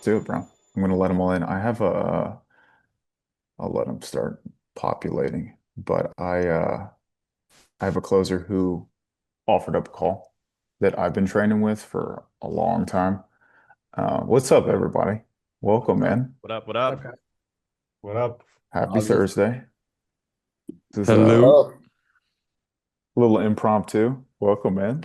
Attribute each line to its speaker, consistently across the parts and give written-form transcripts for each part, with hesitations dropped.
Speaker 1: do it, bro. I'm gonna let them all in. I'll let them start populating. But I have a closer who offered up a call that I've been training with for a long time. What's up, everybody? Welcome, man.
Speaker 2: What up? What
Speaker 3: Okay.
Speaker 2: up?
Speaker 3: What up?
Speaker 1: Happy
Speaker 3: How's it?
Speaker 1: Thursday. This is
Speaker 3: Hello.
Speaker 1: a
Speaker 3: Oh,
Speaker 1: little impromptu. Welcome, man.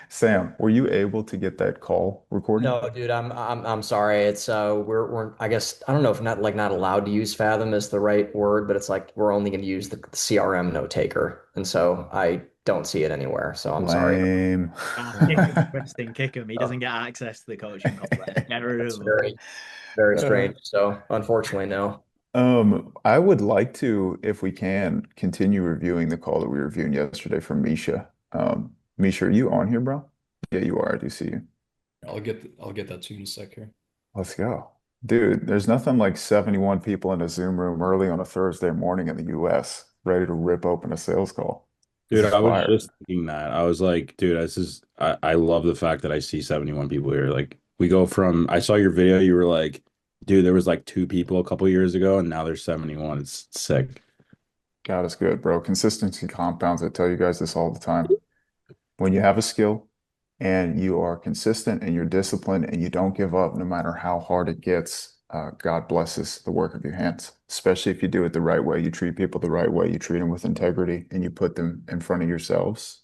Speaker 1: Sam, were you able to get that call recording?
Speaker 4: No, dude, I'm sorry. It's we're I guess I don't know if not allowed to use Fathom is the right word, but it's like we're only going to use the CRM note taker, and so I don't see it anywhere. So I'm sorry.
Speaker 1: Lame.
Speaker 2: Kick him, Tristan, kick him. He
Speaker 4: Oh,
Speaker 2: doesn't get access to the coaching call list. Get rid
Speaker 4: that's
Speaker 2: of him.
Speaker 4: very
Speaker 1: Uh,
Speaker 4: strange. So unfortunately, no.
Speaker 1: I would like to, if we can, continue reviewing the call that we reviewed yesterday from Misha. Misha, are you on here, bro? Yeah, you are. I do see you.
Speaker 3: I'll get that to you in a sec here.
Speaker 1: Let's go. Dude, there's nothing like 71 people in a Zoom room early on a Thursday morning in the US, ready to rip open a sales call. This
Speaker 5: Dude,
Speaker 1: is
Speaker 5: I was
Speaker 1: fire.
Speaker 5: just thinking that. I was like, dude, I love the fact that I see 71 people here. Like we go from I saw your video, you were like, dude, there was like two people a couple years ago and now there's 71. It's sick.
Speaker 1: God is good, bro. Consistency compounds. I tell you guys this all the time. When you have a skill and you are consistent and you're disciplined and you don't give up no matter how hard it gets, God blesses the work of your hands, especially if you do it the right way. You treat people the right way, you treat them with integrity, and you put them in front of yourselves.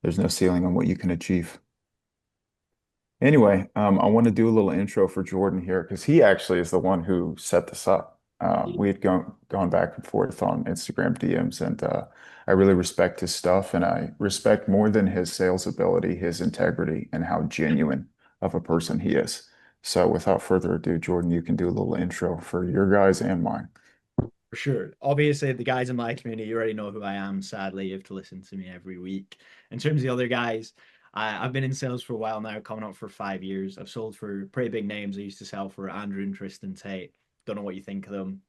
Speaker 1: There's no ceiling on what you can achieve. Anyway, I want to do a little intro for Jordan here because he actually is the one who set this up. We had gone back and forth on Instagram DMs, and I really respect his stuff, and I respect more than his sales ability, his integrity, and how genuine of a person he is. So, without further ado, Jordan, you can do a little intro for your guys and mine.
Speaker 2: For sure. Obviously, the guys in my community, you already know who I am. Sadly, you have to listen to me every week. In terms of the other guys, I've been in sales for a while now, coming up for 5 years. I've sold for pretty big names. I used to sell for Andrew and Tristan Tate. Don't know what you think of them.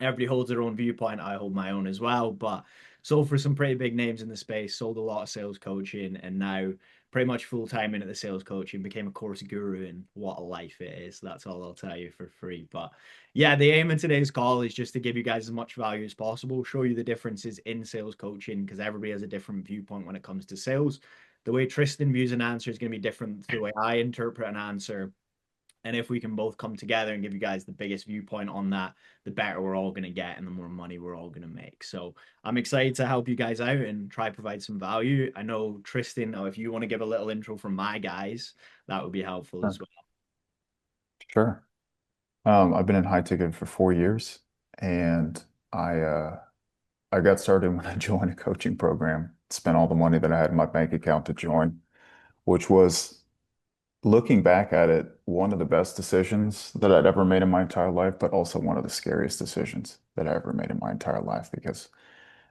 Speaker 2: Everybody holds their own viewpoint. I hold my own as well. But sold for some pretty big names in the space, sold a lot of sales coaching, and now pretty much full time into the sales coaching, became a course guru, and what a life it is. That's all I'll tell you for free. But yeah, the aim of today's call is just to give you guys as much value as possible, show you the differences in sales coaching because everybody has a different viewpoint when it comes to sales. The way Tristan views an answer is going to be different to the way I interpret an answer. And if we can both come together and give you guys the biggest viewpoint on that, the better we're all going to get and the more money we're all going to make. So I'm excited to help you guys out and try provide some value. I know Tristan, if you want to give a little intro from my guys, that would be helpful
Speaker 1: Sure.
Speaker 2: as well.
Speaker 1: Sure. I've been in high ticket for 4 years, and I uh, I got started when I joined a coaching program, spent all the money that I had in my bank account to join, which was, looking back at it, one of the best decisions that I'd ever made in my entire life, but also one of the scariest decisions that I ever made in my entire life because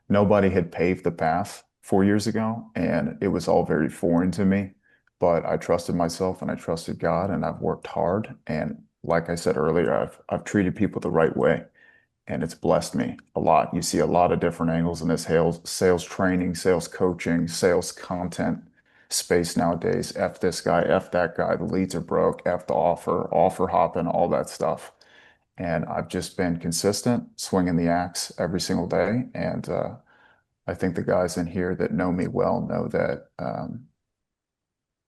Speaker 1: nobody had paved the path 4 years ago, and it was all very foreign to me. But I trusted myself and I trusted God, and I've worked hard. And like I said earlier, I've treated people the right way, and it's blessed me a lot. You see a lot of different angles in this sales training, sales coaching, sales content space nowadays. F this guy, F that guy, the leads are broke, F the offer hopping, all that stuff. And I've just been consistent, swinging the axe every single day. And I think the guys in here that know me well know that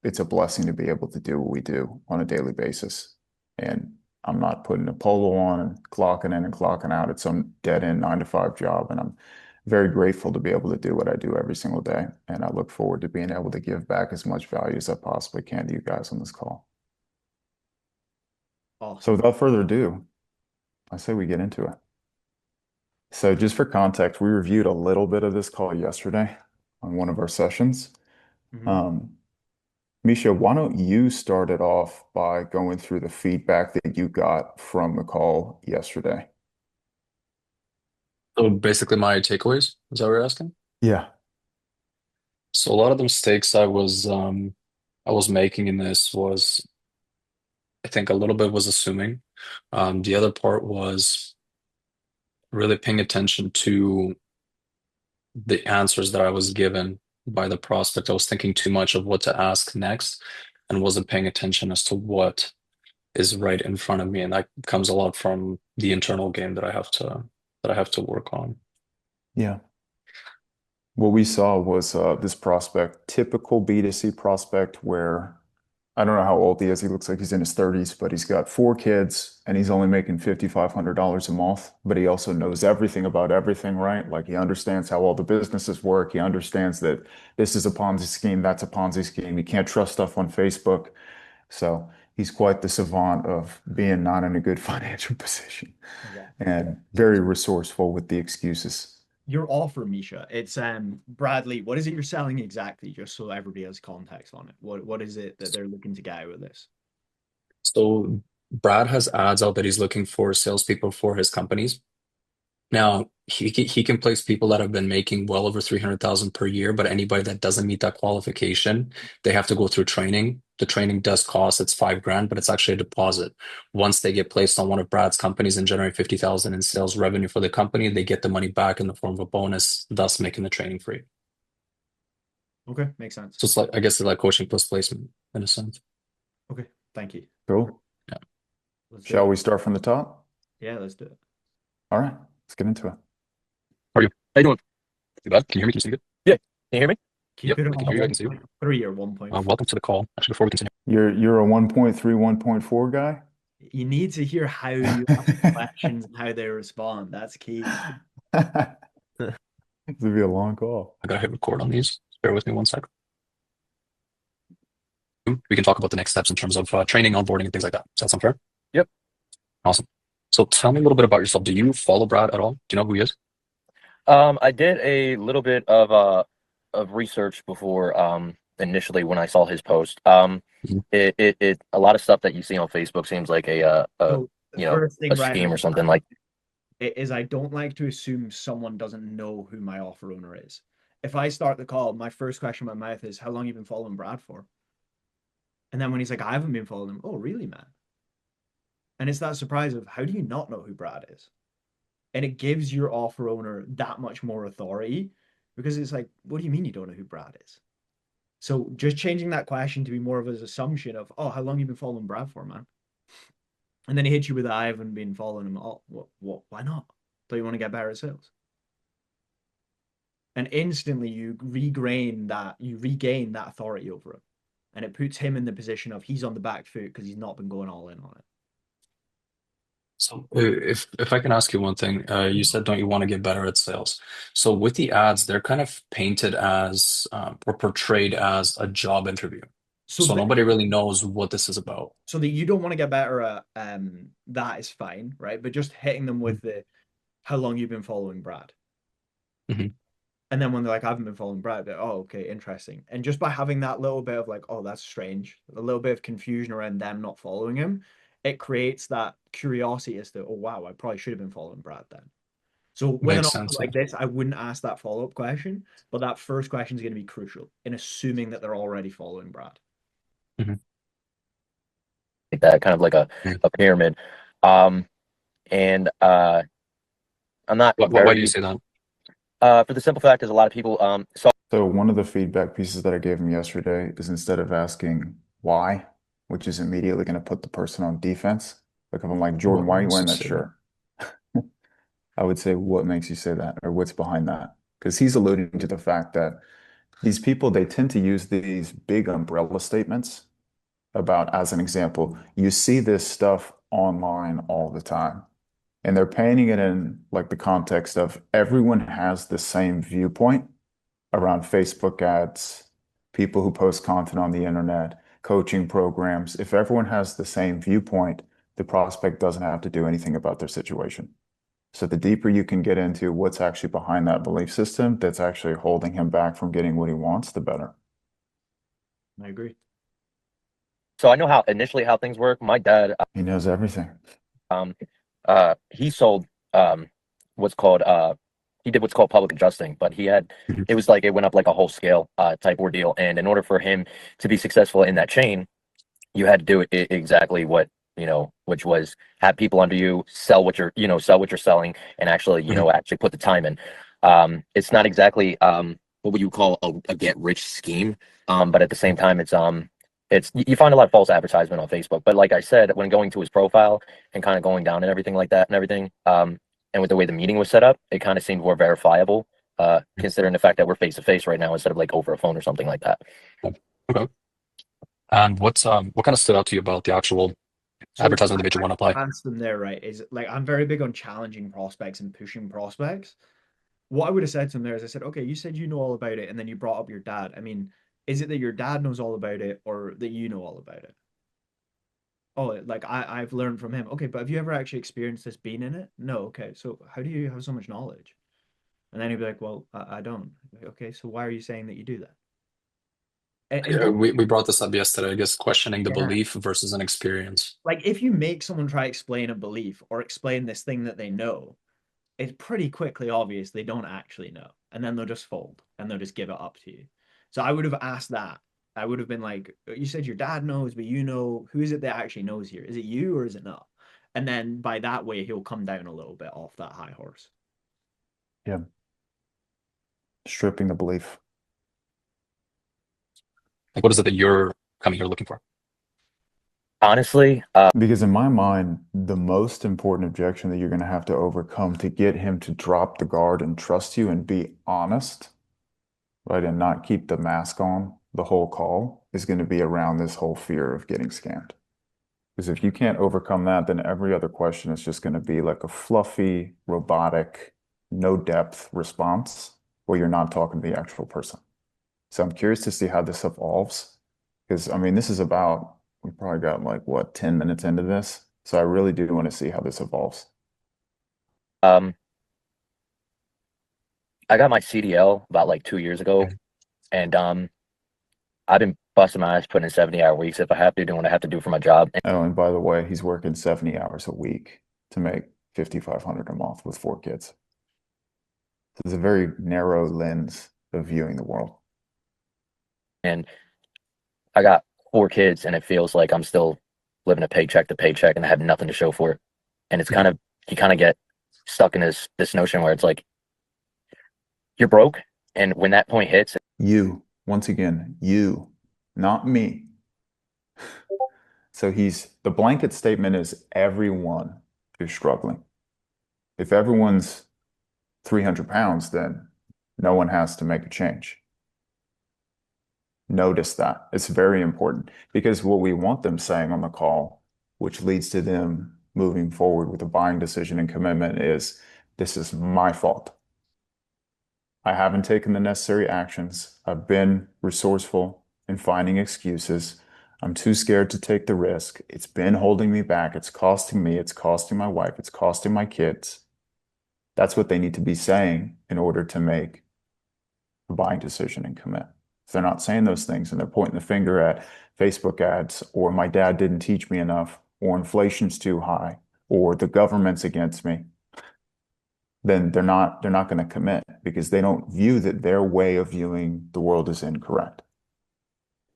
Speaker 1: it's a blessing to be able to do what we do on a daily basis. And I'm not putting a polo on and clocking in and clocking out at some dead end 9 to 5 job. And I'm very grateful to be able to do what I do every single day. And I look forward to being able to give back as much value as I possibly can to you guys on this call. So
Speaker 2: Awesome.
Speaker 1: without further ado, I say we get into it. So just for context, we reviewed a little bit of this call yesterday on one of our sessions.
Speaker 2: Mhm.
Speaker 1: Um, Misha, why don't you start it off by going through the feedback that you got from the call yesterday?
Speaker 3: So basically, my takeaways, is that what you're asking?
Speaker 1: Yeah.
Speaker 3: So a lot of the mistakes I was making in this was, I think, a little bit was assuming. The other part was really paying attention to the answers that I was given by the prospect. I was thinking too much of what to ask next and wasn't paying attention as to what is right in front of me, and that comes a lot from the internal game that I have to work on.
Speaker 1: Yeah. What we saw was this prospect, typical B2C prospect, where I don't know how old he is. He looks like he's in his 30s, but he's got 4 kids and he's only making $5,500 a month. But he also knows everything about everything, right? Like he understands how all the businesses work. He understands that this is a Ponzi scheme, that's a Ponzi scheme. You can't trust stuff on Facebook. So he's quite the savant of being not in a good financial position
Speaker 2: Okay.
Speaker 1: and very resourceful with the excuses.
Speaker 2: Your offer, Misha, it's Bradley. What is it you're selling exactly? Just so everybody has context on it. What is it that they're looking to get out with this?
Speaker 3: So Brad has ads out that he's looking for salespeople for his companies. Now he can place people that have been making well over 300,000 per year, but anybody that doesn't meet that qualification, they have to go through training. The training does cost, it's 5 grand, but it's actually a deposit. Once they get placed on one of Brad's companies and generate 50,000 in sales revenue for the company, they get the money back in the form of a bonus, thus making the training free.
Speaker 2: Okay, makes sense.
Speaker 3: So it's like, I guess it's like coaching plus placement in a sense.
Speaker 2: Okay, thank you.
Speaker 1: Cool.
Speaker 3: Yeah.
Speaker 2: Let's do
Speaker 1: Shall
Speaker 2: it.
Speaker 1: we start from the top?
Speaker 2: Yeah, let's do it.
Speaker 1: All right, let's get into it.
Speaker 3: How are you? How you doing? Too bad. Can you hear me? Can you see it? Yeah. Can you hear me?
Speaker 2: Keep
Speaker 3: Yep,
Speaker 2: it
Speaker 3: I can
Speaker 2: on
Speaker 3: hear you. I can see you.
Speaker 2: 1.3 or 1.4.
Speaker 3: Welcome to the call. Actually, before we continue.
Speaker 1: You're a 1.3, 1.4 guy?
Speaker 2: You need to hear how you ask questions and how they respond. That's key.
Speaker 1: This would be a long call.
Speaker 3: I gotta hit record on these. Bear with me one sec. We can talk about the next steps in terms of training, onboarding, and things like that. Does that sound fair?
Speaker 6: Yep.
Speaker 3: Awesome. So tell me a little bit about yourself. Do you follow Brad at all? Do you know who he is?
Speaker 6: I did a little bit of research before initially when I saw his post.
Speaker 3: Mhm.
Speaker 6: It a lot of stuff that you see on Facebook seems like a
Speaker 2: So the first thing
Speaker 6: a
Speaker 2: right
Speaker 6: scheme
Speaker 2: off
Speaker 6: or
Speaker 2: the
Speaker 6: something
Speaker 2: bat
Speaker 6: like.
Speaker 2: is I don't like to assume someone doesn't know who my offer owner is. If I start the call, my first question in my mouth is, how long you been following Brad for? And then when he's like, I haven't been following him. Oh, really, man? And it's that surprise of, how do you not know who Brad is? And it gives your offer owner that much more authority, because it's like, what do you mean you don't know who Brad is? So just changing that question to be more of an assumption of, oh, how long you been following Brad for, man? And then he hits you with, I haven't been following him. Oh, what? Why not? Don't you want to get better at sales? And instantly you regain that authority over him. And it puts him in the position of he's on the back foot because he's not been going all in on it.
Speaker 3: So if I can ask you one thing, you said don't you want to get better at sales? So with the ads, they're kind of painted as or portrayed as a job interview. So nobody really knows what this is about.
Speaker 2: So that you don't want to get better at that is fine, right? But just hitting them with the how long you've been following Brad.
Speaker 3: Mhm.
Speaker 2: And then when they're like, I haven't been following Brad, they're, oh, okay, interesting. And just by having that little bit of like, oh, that's strange, a little bit of confusion around them not following him, it creates that curiosity as to, oh, wow, I probably should have been following Brad then. So with an
Speaker 3: Makes
Speaker 2: offer
Speaker 3: sense.
Speaker 2: like this, I wouldn't ask that follow-up question, but that first question is going to be crucial in assuming that they're already following Brad.
Speaker 3: Mhm.
Speaker 6: Like that, kind of like a
Speaker 3: Yeah.
Speaker 6: pyramid. And I'm not
Speaker 3: Why do you say that?
Speaker 6: for the simple fact is a lot of people saw.
Speaker 1: So one of the feedback pieces that I gave him yesterday is instead of asking why, which is immediately going to put the person on defense, like if I'm like, Jordan, why are you
Speaker 3: makes
Speaker 1: wearing
Speaker 3: you
Speaker 1: that
Speaker 3: say
Speaker 1: shirt? I would say, what makes you say that, or what's behind that? Because he's alluding to the fact that these people, they tend to use these big umbrella statements about, as an example, you see this stuff online all the time. And they're painting it in like the context of everyone has the same viewpoint around Facebook ads, people who post content on the internet, coaching programs. If everyone has the same viewpoint, the prospect doesn't have to do anything about their situation. So the deeper you can get into what's actually behind that belief system that's actually holding him back from getting what he wants, the better.
Speaker 2: I agree.
Speaker 6: So I know how initially how things work. My dad,
Speaker 1: He knows everything.
Speaker 6: he sold what's called he did what's called public adjusting, but he had
Speaker 3: Mhm.
Speaker 6: it was like it went up like a whole scale type ordeal. And in order for him to be successful in that chain, you had to do it exactly what which was have people under you, sell what you're sell what you're selling, and actually
Speaker 3: Mhm.
Speaker 6: actually put the time in. It's not exactly what would you call a get rich scheme, but at the same time, it's you find a lot of false advertisement on Facebook. But like I said, when going to his profile and kind of going down and everything like that and everything, and with the way the meeting was set up, it kind of seemed more verifiable, considering the fact that we're face to face right now instead of like over a phone or something like that.
Speaker 3: Okay. And what kind of stood out to you about the actual
Speaker 2: So
Speaker 3: advertisement that made you want to apply?
Speaker 2: answer them there, right? Is like I'm very big on challenging prospects and pushing prospects. What I would have said to him there is I said, okay, you said you know all about it, and then you brought up your dad. I mean, is it that your dad knows all about it or that you know all about it? Oh, like I've learned from him. Okay, but have you ever actually experienced this being in it? No. Okay, so how do you have so much knowledge? And then he'd be like, well, I don't. Like, okay, so why are you saying that you do that? And
Speaker 3: Yeah,
Speaker 2: don't,
Speaker 3: we brought this up yesterday, I guess, questioning the
Speaker 2: yeah,
Speaker 3: belief versus an experience.
Speaker 2: like if you make someone try explain a belief or explain this thing that they know, it's pretty quickly obvious they don't actually know. And then they'll just fold and they'll just give it up to you. So I would have asked that. I would have been like, you said your dad knows, but you know, who is it that actually knows here? Is it you or is it not? And then by that way, he'll come down a little bit off that high horse.
Speaker 1: Yeah. Stripping the belief.
Speaker 3: Like, what is it that you're coming here looking for?
Speaker 6: Honestly,
Speaker 1: Because in my mind, the most important objection that you're going to have to overcome to get him to drop the guard and trust you and be honest, right, and not keep the mask on the whole call is going to be around this whole fear of getting scammed. Because if you can't overcome that, then every other question is just going to be like a fluffy, robotic, no depth response where you're not talking to the actual person. So I'm curious to see how this evolves. Because I mean, this is about, we probably got like what, 10 minutes into this. So I really do want to see how this evolves.
Speaker 6: um, I got my CDL about like 2 years ago, and I've been busting my ass putting in 70-hour weeks if I have to, doing what I have to do for my job.
Speaker 1: Oh, and by the way, he's working 70 hours a week to make 5,500 a month with 4 kids. It's a very narrow lens of viewing the world.
Speaker 6: And I got 4 kids, and it feels like I'm still living a paycheck to paycheck, and I have nothing to show for it. And it's kind of you kind of get stuck in this notion where it's like you're broke, and when that point hits,
Speaker 1: You, once again, you, not me. So the blanket statement is everyone is struggling. If everyone's 300 pounds, then no one has to make a change. Notice that. It's very important because what we want them saying on the call, which leads to them moving forward with a buying decision and commitment, is this is my fault. I haven't taken the necessary actions. I've been resourceful in finding excuses. I'm too scared to take the risk. It's been holding me back. It's costing me. It's costing my wife. It's costing my kids. That's what they need to be saying in order to make a buying decision and commit. If they're not saying those things and they're pointing the finger at Facebook ads or my dad didn't teach me enough or inflation's too high or the government's against me, then they're not going to commit because they don't view that their way of viewing the world is incorrect.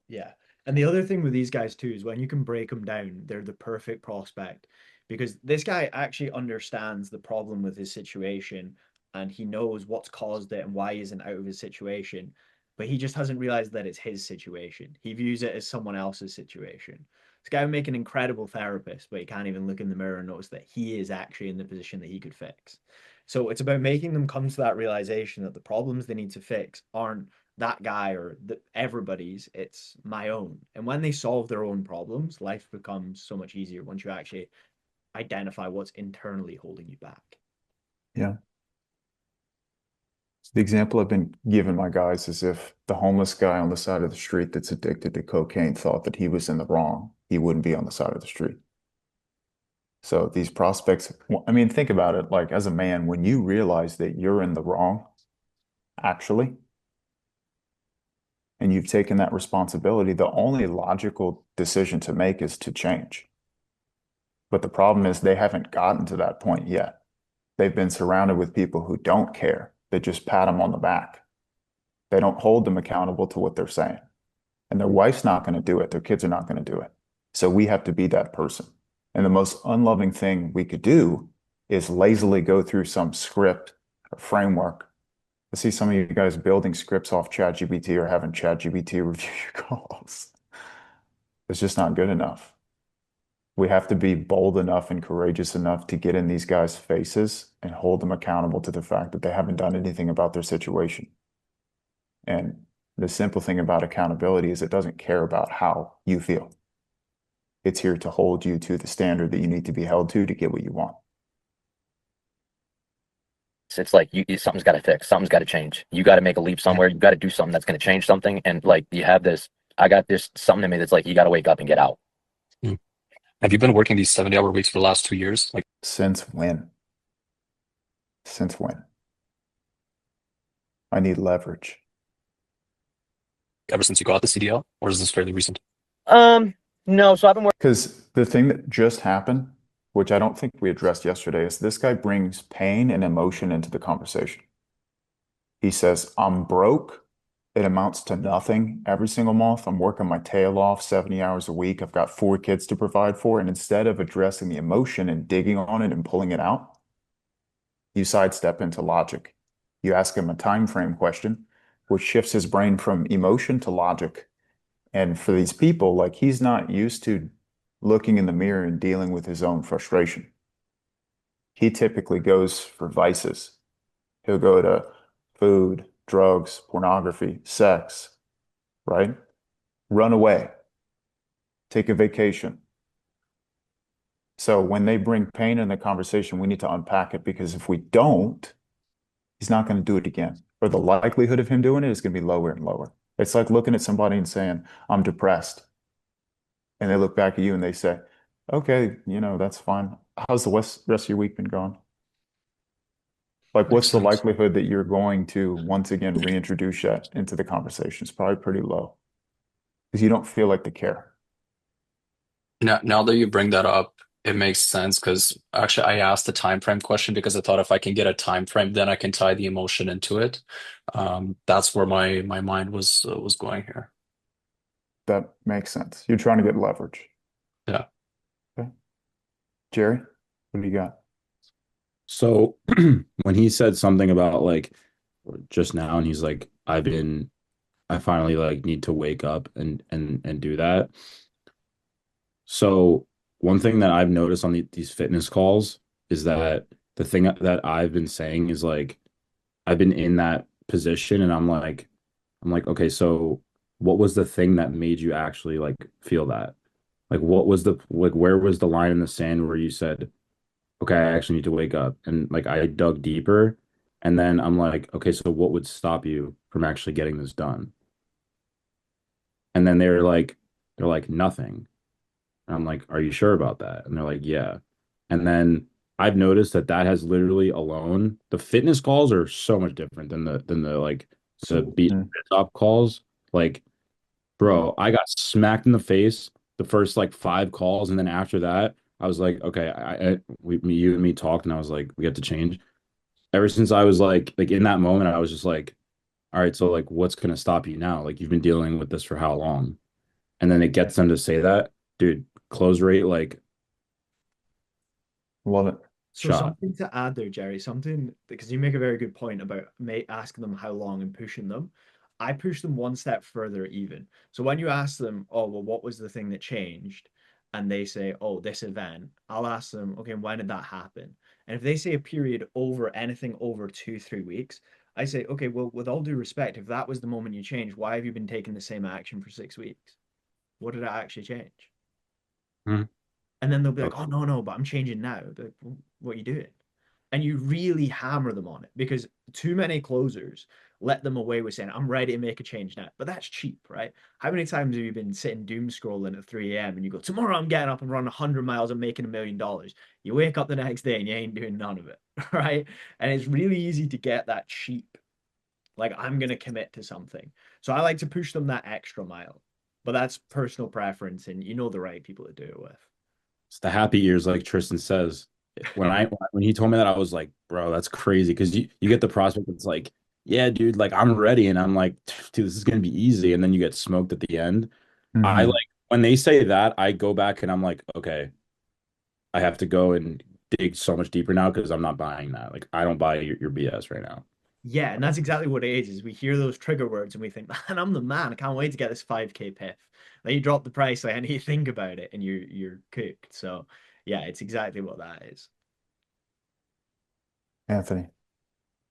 Speaker 2: Yeah. And the other thing with these guys too is when you can break them down, they're the perfect prospect because this guy actually understands the problem with his situation and he knows what's caused it and why he isn't out of his situation, but he just hasn't realized that it's his situation. He views it as someone else's situation. This guy would make an incredible therapist, but he can't even look in the mirror and notice that he is actually in the position that he could fix. So it's about making them come to that realization that the problems they need to fix aren't that guy or everybody's, it's my own. And when they solve their own problems, life becomes so much easier once you actually identify what's internally holding you back.
Speaker 1: Yeah. The example I've been giving my guys is if the homeless guy on the side of the street that's addicted to cocaine thought that he was in the wrong, he wouldn't be on the side of the street. So these prospects, I mean, think about it. Like as a man, when you realize that you're in the wrong, actually, and you've taken that responsibility, the only logical decision to make is to change. But the problem is they haven't gotten to that point yet. They've been surrounded with people who don't care. They just pat them on the back. They don't hold them accountable to what they're saying. And their wife's not going to do it. Their kids are not going to do it. So we have to be that person. And the most unloving thing we could do is lazily go through some script or framework. I see some of you guys building scripts off ChatGPT or having ChatGPT review your calls. It's just not good enough. We have to be bold enough and courageous enough to get in these guys' faces and hold them accountable to the fact that they haven't done anything about their situation. And the simple thing about accountability is it doesn't care about how you feel. It's here to hold you to the standard that you need to be held to get what you want.
Speaker 6: It's like something's got to fix, something's got to change. You got to make a leap somewhere. You got to do something that's going to change something. And like you have this, I got this something in me that's like you got to wake up and get out.
Speaker 3: Hmm. Have you been working these 70-hour weeks for the last 2 years? Like
Speaker 1: Since when? Since when? I need leverage.
Speaker 3: ever since you got the CDL, or is this fairly recent?
Speaker 6: No. So I've been working.
Speaker 1: Because the thing that just happened, which I don't think we addressed yesterday, is this guy brings pain and emotion into the conversation. He says, I'm broke. It amounts to nothing every single month. I'm working my tail off 70 hours a week. I've got 4 kids to provide for. And instead of addressing the emotion and digging on it and pulling it out, you sidestep into logic. You ask him a time frame question, which shifts his brain from emotion to logic. And for these people, like he's not used to looking in the mirror and dealing with his own frustration. He typically goes for vices. He'll go to food, drugs, pornography, sex, right? Run away, take a vacation. So when they bring pain in the conversation, we need to unpack it because if we don't, he's not going to do it again. Or the likelihood of him doing it is going to be lower and lower. It's like looking at somebody and saying, I'm depressed. And they look back at you and they say, okay, that's fine. How's the rest of your week been going? Like,
Speaker 3: Makes
Speaker 1: what's the
Speaker 3: sense.
Speaker 1: likelihood that you're going to once again reintroduce that into the conversation? It's probably pretty low because you don't feel like they care.
Speaker 3: Now that you bring that up, it makes sense because actually I asked the time frame question because I thought if I can get a time frame, then I can tie the emotion into it. That's where my mind was going here.
Speaker 1: That makes sense. You're trying to get leverage.
Speaker 3: Yeah.
Speaker 1: Okay. Jerry, what do you got?
Speaker 5: So when he said something about like just now, and he's like, I finally like need to wake up and do that. So one thing that I've noticed on these fitness calls is that the thing that I've been saying is like I've been in that position and I'm like, okay, so what was the thing that made you actually like feel that? Like what was the like where was the line in the sand where you said, okay, I actually need to wake up? And like I dug deeper and then I'm like, okay, so what would stop you from actually getting this done? And then they're like nothing. And I'm like, are you sure about that? And they're like, yeah. And then I've noticed that has literally alone, the fitness calls are so much different than the like the beat
Speaker 1: Mhm.
Speaker 5: up calls. Like, bro, I got smacked in the face the first like 5 calls, and then after that, I was like, okay, you and me talked, and I was like, we have to change. Ever since I was like in that moment, I was just like, all right, so like, what's gonna stop you now? Like, you've been dealing with this for how long? And then it gets them to say that, dude, close rate like
Speaker 1: Love it.
Speaker 2: So
Speaker 5: shot.
Speaker 2: something to add there, Jerry, something because you make a very good point about asking them how long and pushing them. I push them one step further even. So when you ask them, oh, well, what was the thing that changed? And they say, oh, this event, I'll ask them, okay, when did that happen? And if they say a period over anything over 2, 3 weeks, I say, okay, well, with all due respect, if that was the moment you changed, why have you been taking the same action for 6 weeks? What did it actually change?
Speaker 5: Mhm.
Speaker 2: And then they'll be like,
Speaker 5: Okay.
Speaker 2: oh, no, no, but I'm changing now. Like, well, what are you doing? And you really hammer them on it because too many closers let them away with saying, I'm ready to make a change now. But that's cheap, right? How many times have you been sitting doom scrolling at 3 a.m. and you go, tomorrow I'm getting up and running 100 miles and making $1 million? You wake up the next day and you ain't doing none of it, right? And it's really easy to get that cheap. Like, I'm going to commit to something. So I like to push them that extra mile. But that's personal preference, and you know the right people to do it with.
Speaker 5: It's the happy years, like Tristan says. When he told me that, I was like, bro, that's crazy. Because you get the prospect that's like, yeah, dude, like I'm ready. And I'm like, dude, this is gonna be easy. And then you get smoked at the end. I like
Speaker 1: Hmm.
Speaker 5: when they say that, I go back and I'm like, okay, I have to go and dig so much deeper now because I'm not buying that. Like I don't buy your BS right now.
Speaker 2: Yeah, and that's exactly what it is we hear those trigger words and we think, man, I'm the man. I can't wait to get this 5K piff. Then you drop the price, like I need to think about it and you're cooked. So yeah, it's exactly what that is.
Speaker 1: Anthony.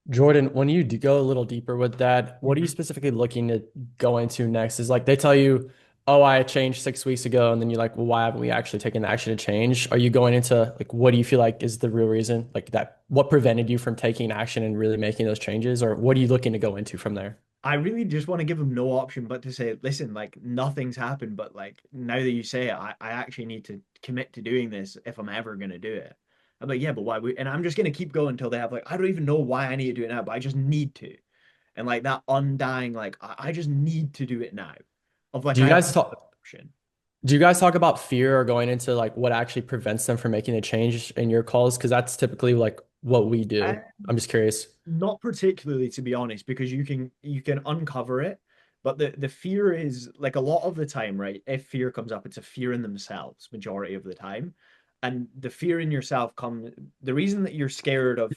Speaker 7: Jordan, when you go a little deeper with that, what are you
Speaker 2: Mhm.
Speaker 7: specifically looking to go into next? Is like they tell you, oh, I changed 6 weeks ago, and then you're like, well, why haven't we actually taken the action to change? Are you going into like what do you feel like is the real reason? Like that, what prevented you from taking action and really making those changes? Or what are you looking to go into from there?
Speaker 2: I really just want to give them no option but to say, listen, like nothing's happened, but like now that you say it, I actually need to commit to doing this if I'm ever gonna do it. I'm like, yeah, but why? And I'm just gonna keep going until they have like, I don't even know why I need to do it now, but I just need to. And like that undying, like I just need to do it now. Of like
Speaker 7: Do you
Speaker 2: I have
Speaker 7: guys talk?
Speaker 2: no option.
Speaker 7: Do you guys talk about fear or going into like what actually prevents them from making a change in your calls? Because that's typically like what we do. I'm just curious.
Speaker 2: Not particularly, to be honest, because you can uncover it, but the fear is like a lot of the time, right? If fear comes up, it's a fear in themselves, majority of the time. And the fear in yourself come the reason that you're scared of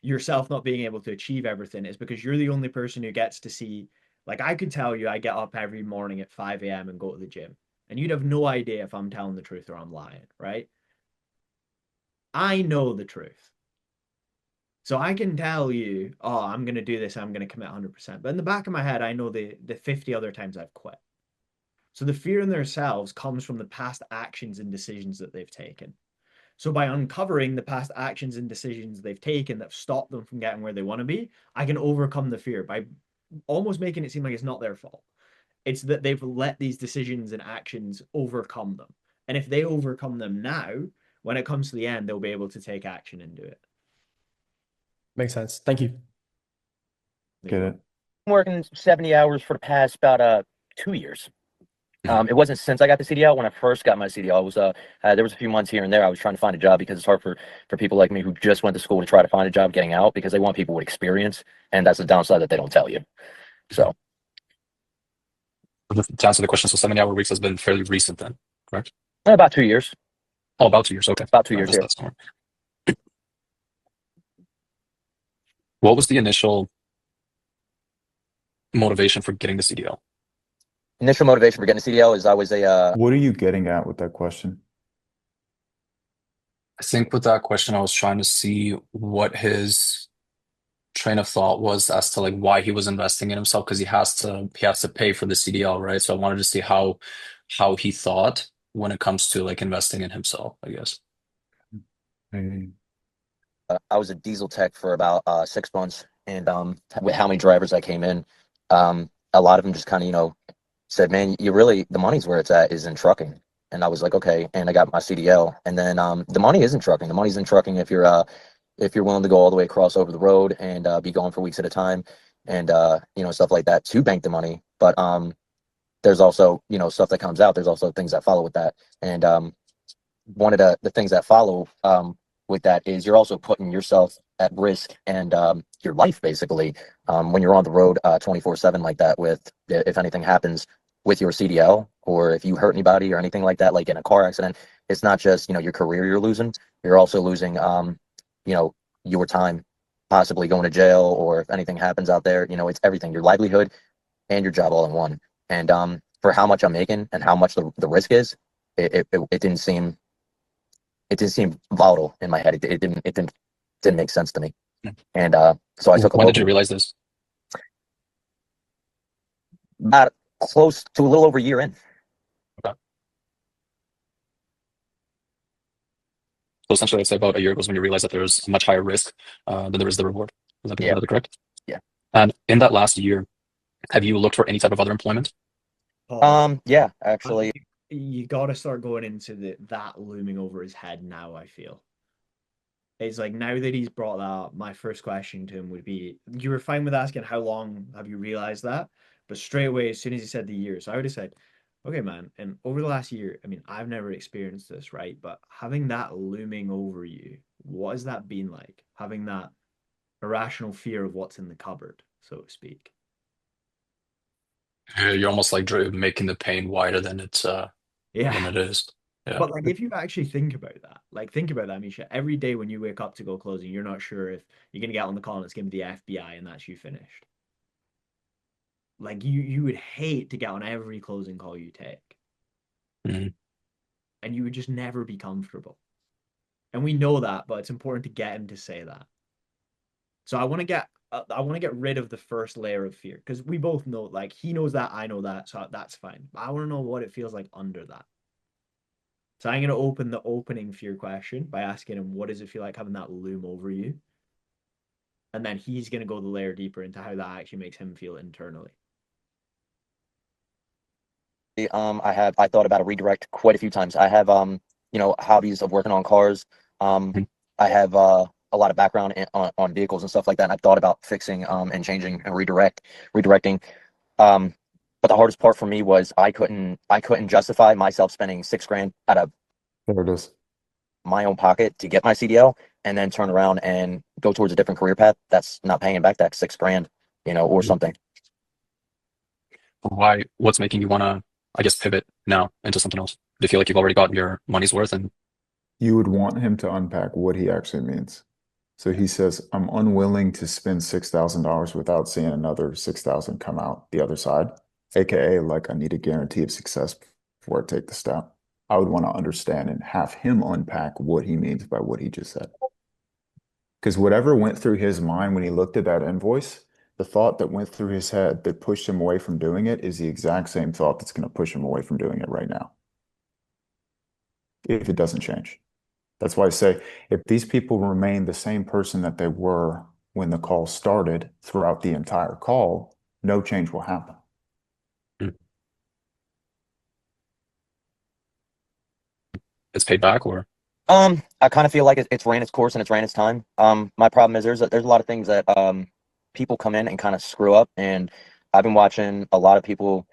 Speaker 2: yourself not being able to achieve everything is because you're the only person who gets to see, like I could tell you I get up every morning at 5 a.m. and go to the gym. And you'd have no idea if I'm telling the truth or I'm lying, right? I know the truth. So I can tell you, oh, I'm going to do this, I'm going to commit 100%. But in the back of my head, I know the 50 other times I've quit. So the fear in themselves comes from the past actions and decisions that they've taken. So by uncovering the past actions and decisions they've taken that have stopped them from getting where they want to be, I can overcome the fear by almost making it seem like it's not their fault. It's that they've let these decisions and actions overcome them. And if they overcome them now, when it comes to the end, they'll be able to take action and do it.
Speaker 7: Makes sense. Thank you.
Speaker 1: Get it?
Speaker 6: I'm working 70 hours for the past about 2 years. It wasn't since I got the CDL. When I first got my CDL, it was there was a few months here and there. I was trying to find a job because it's hard for people like me who just went to school to try to find a job getting out because they want people with experience, and that's the downside that they don't tell you. So
Speaker 3: To answer the question, so 70-hour weeks has been fairly recent then, correct?
Speaker 6: about 2 years,
Speaker 3: Oh, about 2 years. Okay.
Speaker 6: about two
Speaker 3: All right,
Speaker 6: years
Speaker 3: just
Speaker 6: here.
Speaker 3: that's more. What was the initial motivation for getting the CDL?
Speaker 6: Initial motivation for getting a CDL is I was a
Speaker 1: What are you getting at with that question?
Speaker 3: I think with that question, I was trying to see what his train of thought was as to like why he was investing in himself because he has to pay for the CDL, right? So I wanted to see how he thought when it comes to like investing in himself, I guess.
Speaker 1: Hey,
Speaker 6: I was a diesel tech for about 6 months, and with how many drivers that came in, a lot of them just kind of said, "Man, you really the money's where it's at is in trucking." And I was like, "Okay," and I got my CDL, and then the money isn't trucking. The money's in trucking if you're willing to go all the way across over the road and be gone for weeks at a time, and stuff like that to bank the money. But there's also stuff that comes out. There's also things that follow with that, and one of the things that follow with that is you're also putting yourself at risk and your life basically when you're on the road 24/7 like that with if anything happens with your CDL or if you hurt anybody or anything like that, like in a car accident, it's not just your career you're losing, you're also losing you know your time possibly going to jail, or if anything happens out there, it's everything, your livelihood and your job all in one. And for how much I'm making and how much the risk is, it didn't seem volatile in my head. It didn't make sense to me. And so I took a
Speaker 3: When
Speaker 6: look
Speaker 3: did you realize this?
Speaker 6: about close to a little over a year in.
Speaker 3: Okay. So essentially, I'd say about a year ago is when you realized that there was a much higher risk than there is the reward. Is
Speaker 6: Yeah.
Speaker 3: that correct?
Speaker 6: Yeah.
Speaker 3: And in that last year, have you looked for any type of other employment?
Speaker 6: Yeah, actually,
Speaker 2: You got to start going into that looming over his head now, I feel. It's like now that he's brought that up, my first question to him would be, you were fine with asking how long have you realized that? But straight away, as soon as he said the year, so I would have said, okay, man, and over the last year, I mean, I've never experienced this, right? But having that looming over you, what has that been like? Having that irrational fear of what's in the cupboard, so to speak.
Speaker 3: You're almost like making the pain wider than it
Speaker 2: Yeah.
Speaker 3: is. Yeah.
Speaker 2: But like if you actually think about that, Misha, every day when you wake up to go closing, you're not sure if you're gonna get on the call and it's gonna be the FBI and that's you finished. Like you would hate to get on every closing call you take,
Speaker 3: Mhm.
Speaker 2: and you would just never be comfortable. And we know that, but it's important to get him to say that. So I want to get rid of the first layer of fear because we both know, like he knows that, I know that, so that's fine. But I want to know what it feels like under that. So I'm going to open the opening fear question by asking him, what does it feel like having that loom over you? And then he's going to go the layer deeper into how that actually makes him feel internally.
Speaker 6: I thought about a redirect quite a few times. I have hobbies of working on cars.
Speaker 3: Mhm.
Speaker 6: I have a lot of background on vehicles and stuff like that. And I've thought about fixing and changing and redirecting. Um, but the hardest part for me was I couldn't justify myself spending 6 grand out of
Speaker 1: There it is.
Speaker 6: my own pocket to get my CDL and then turn around and go towards a different career path. That's not paying back that 6 grand, or
Speaker 3: Mhm.
Speaker 6: something.
Speaker 3: What's making you want to, I guess, pivot now into something else? Do you feel like you've already gotten your money's worth? And
Speaker 1: You would want him to unpack what he actually means. So
Speaker 2: Yeah.
Speaker 1: he says, I'm unwilling to spend $6,000 without seeing another 6,000 come out the other side, AKA like I need a guarantee of success before I take the step. I would want to understand and have him unpack what he means by what he just said. Because whatever went through his mind when he looked at that invoice, the thought that went through his head that pushed him away from doing it is the exact same thought that's going to push him away from doing it right now, if it doesn't change. That's why I say if these people remain the same person that they were when the call started throughout the entire call, no change will happen.
Speaker 3: mm, it's paid back, or
Speaker 6: I kind of feel like it's ran its course and it's ran its time. My problem is there's a lot of things that people come in and kind of screw up, and I've been watching a lot of people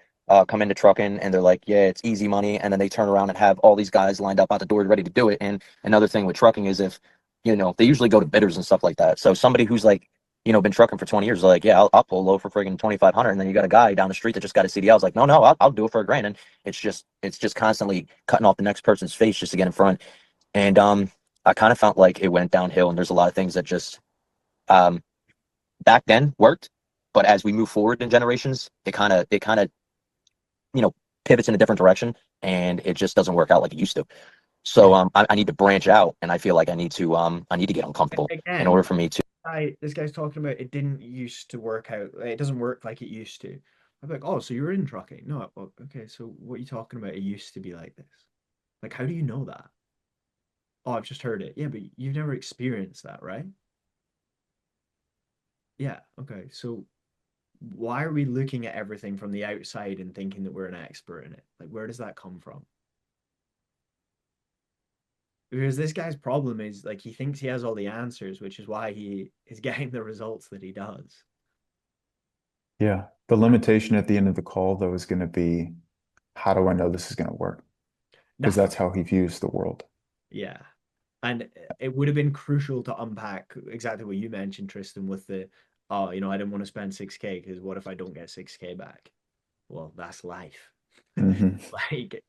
Speaker 6: come into trucking and they're like, yeah, it's easy money, and then they turn around and have all these guys lined up out the door ready to do it. And another thing with trucking is if they usually go to bidders and stuff like that. So somebody who's like been trucking for 20 years is like, yeah, I'll pull low for friggin' 2,500, and then you got a guy down the street that just got a CDL. I was like, no, no, I'll do it for a grand, and it's just constantly cutting off the next person's face just to get in front. And I kind of felt like it went downhill, and there's a lot of things that just um, back then worked, but as we move forward in generations, it kind of you know pivots in a different direction, and it just doesn't work out like it used to. So
Speaker 2: Yeah.
Speaker 6: I need to branch out, and I feel like I need to get uncomfortable in order
Speaker 2: Again,
Speaker 6: for me to.
Speaker 2: this guy's talking about it didn't used to work out. It doesn't work like it used to. I'm like, oh, so you're in trucking? No, well, okay. So what are you talking about? It used to be like this. Like, how do you know that? Oh, I've just heard it. Yeah, but you've never experienced that, right? Yeah. Okay. So why are we looking at everything from the outside and thinking that we're an expert in it? Like, where does that come from? Because this guy's problem is like he thinks he has all the answers, which is why he is getting the results that he does.
Speaker 1: Yeah. The limitation at the end of the call, though, is going to be how do I know this is going to work? Because
Speaker 2: Nothing.
Speaker 1: that's how he views the world.
Speaker 2: Yeah. And it would have been crucial to unpack exactly what you mentioned, Tristan, with the, oh, I didn't want to spend 6K because what if I don't get 6K back? Well, that's life.
Speaker 1: Hmm.
Speaker 2: Like,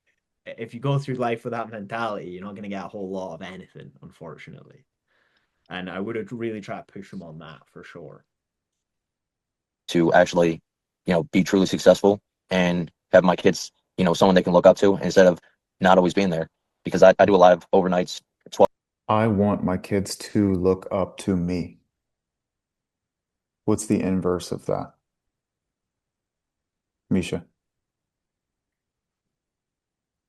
Speaker 2: if you go through life with that mentality, you're not going to get a whole lot of anything, unfortunately. And I would have really tried to push him on that for sure.
Speaker 6: Actually, be truly successful and have my kids, someone they can look up to instead of not always being there. Because I do a lot of overnights.
Speaker 1: I want my kids to look up to me. What's the inverse of that, Misha?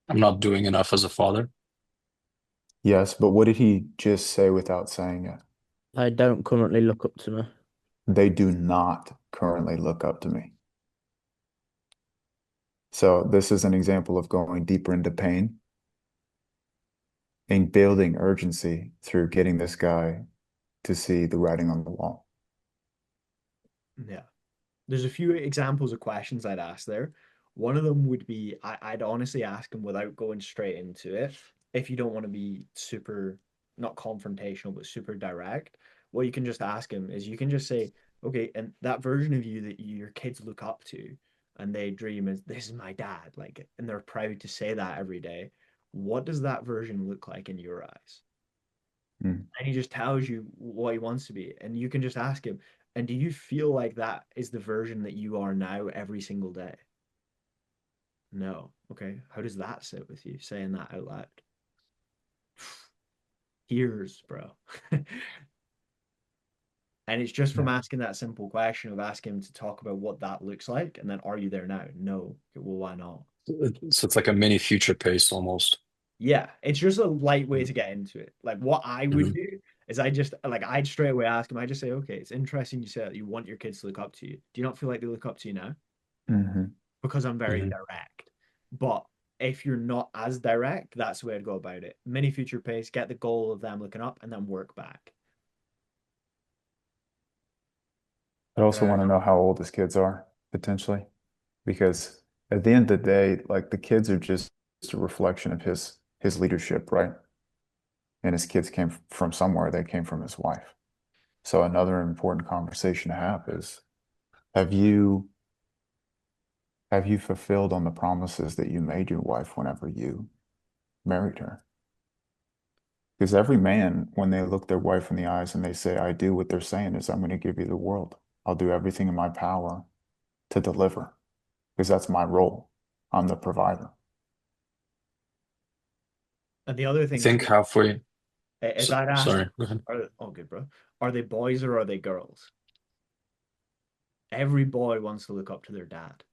Speaker 3: I'm not doing enough as a father.
Speaker 1: Yes, but what did he just say without saying it?
Speaker 8: They don't currently look up to me.
Speaker 1: They do not currently look up to me. So this is an example of going deeper into pain and building urgency through getting this guy to see the writing on the wall.
Speaker 2: Yeah. There's a few examples of questions I'd ask there. One of them would be I'd honestly ask him without going straight into it. If you don't want to be super, not confrontational, but super direct, what you can just ask him is you can just say, okay, and that version of you that your kids look up to and they dream is this is my dad, like, and they're proud to say that every day. what does that version look like in your eyes?
Speaker 1: Mm.
Speaker 2: And he just tells you what he wants to be. And you can just ask him, and do you feel like that is the version that you are now every single day? No. Okay. How does that sit with you, saying that out loud? Years, bro. And it's just from
Speaker 1: Yeah.
Speaker 2: asking that simple question of asking him to talk about what that looks like. And then, are you there now? No. Okay, well, why not?
Speaker 3: So it's like a mini future pace almost.
Speaker 2: Yeah, it's just a light way to get into it. Like what I would
Speaker 3: Mhm.
Speaker 2: do is I just like I'd straight away ask him, I just say, okay, it's interesting you say that you want your kids to look up to you. Do you not feel like they look up to you now?
Speaker 1: Hmm.
Speaker 2: Because I'm very
Speaker 3: Mhm.
Speaker 2: direct. But if you're not as direct, that's the way I'd go about it. Mini future pace, get the goal of them looking up and then work back.
Speaker 1: I also want to know how old his kids are, potentially, because at the end of the day, like the kids are just a reflection of his leadership, right? And his kids came from somewhere. They came from his wife. So another important conversation to have is, have you have you fulfilled on the promises that you made your wife whenever you married her? Because every man, when they look their wife in the eyes and they say, I do, what they're saying is, I'm going to give you the world. I'll do everything in my power to deliver, because that's my role. I'm the provider.
Speaker 2: And the other
Speaker 3: I
Speaker 2: thing
Speaker 3: think
Speaker 2: too
Speaker 3: halfway.
Speaker 2: is I'd ask
Speaker 3: Sorry,
Speaker 2: them,
Speaker 3: go ahead.
Speaker 2: oh good bro, are they boys or are they girls? Every boy wants to look up to their dad.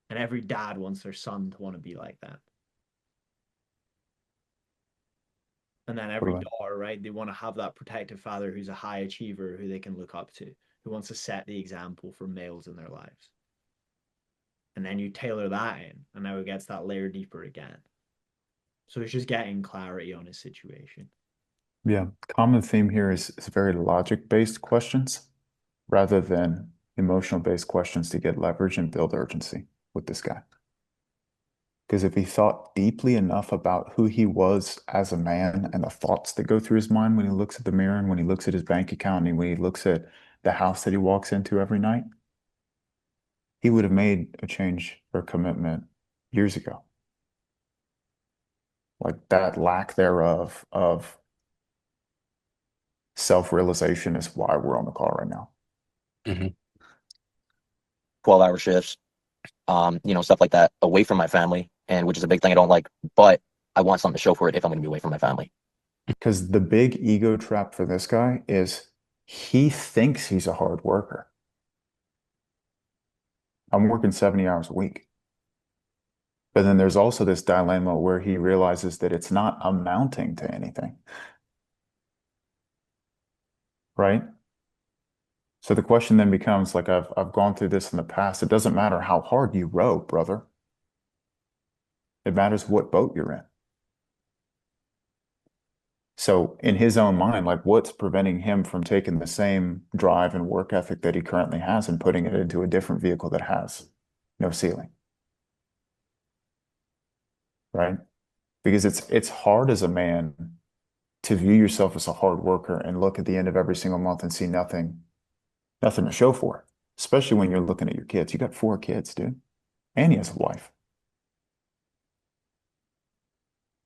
Speaker 2: And every dad wants their son to want to be like that. And then
Speaker 1: What
Speaker 2: every
Speaker 1: about,
Speaker 2: daughter, right? They want to have that protective father who's a high achiever who they can look up to, who wants to set the example for males in their lives. And then you tailor that in, and now it gets that layer deeper again. So it's just getting clarity on his situation.
Speaker 1: yeah, common theme here is very logic-based questions rather than emotional-based questions to get leverage and build urgency with this guy. Because if he thought deeply enough about who he was as a man and the thoughts that go through his mind when he looks at the mirror and when he looks at his bank account and when he looks at the house that he walks into every night, he would have made a change or commitment years ago. Like that lack thereof of self-realization is why we're on the call right now.
Speaker 3: Mhm.
Speaker 6: 12-hour shifts, stuff like that, away from my family, and which is a big thing I don't like, but I want something to show for it if I'm going to be away from my family.
Speaker 1: Because the big ego trap for this guy is he thinks he's a hard worker. I'm working 70 hours a week. But then there's also this dilemma where he realizes that it's not amounting to anything, right? So the question then becomes like I've gone through this in the past. It doesn't matter how hard you row, brother. It matters what boat you're in. So in his own mind, like what's preventing him from taking the same drive and work ethic that he currently has and putting it into a different vehicle that has no ceiling, right? Because it's hard as a man to view yourself as a hard worker and look at the end of every single month and see nothing to show for it, especially when you're looking at your kids. You got four kids, dude, and he has a wife,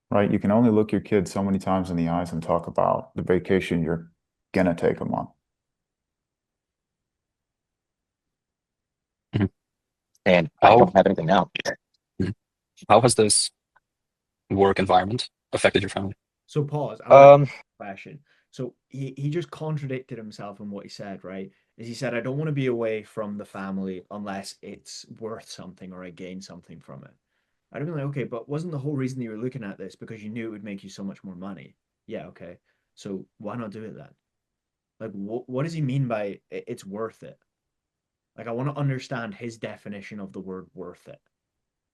Speaker 1: right? You can only look your kids so many times in the eyes and talk about the vacation you're gonna take them on.
Speaker 3: Mhm.
Speaker 6: And I
Speaker 3: How
Speaker 6: don't have anything now.
Speaker 3: Mhm. How has this work environment affected your family?
Speaker 2: So pause. I want to
Speaker 6: Um,
Speaker 2: question. So he just contradicted himself in what he said, right? Is he said, I don't want to be away from the family unless it's worth something or I gain something from it. I'd have been like, okay, but wasn't the whole reason you were looking at this because you knew it would make you so much more money? Yeah, okay. So why not do it then? Like, what does he mean by it's worth it? Like, I want to understand his definition of the word worth it.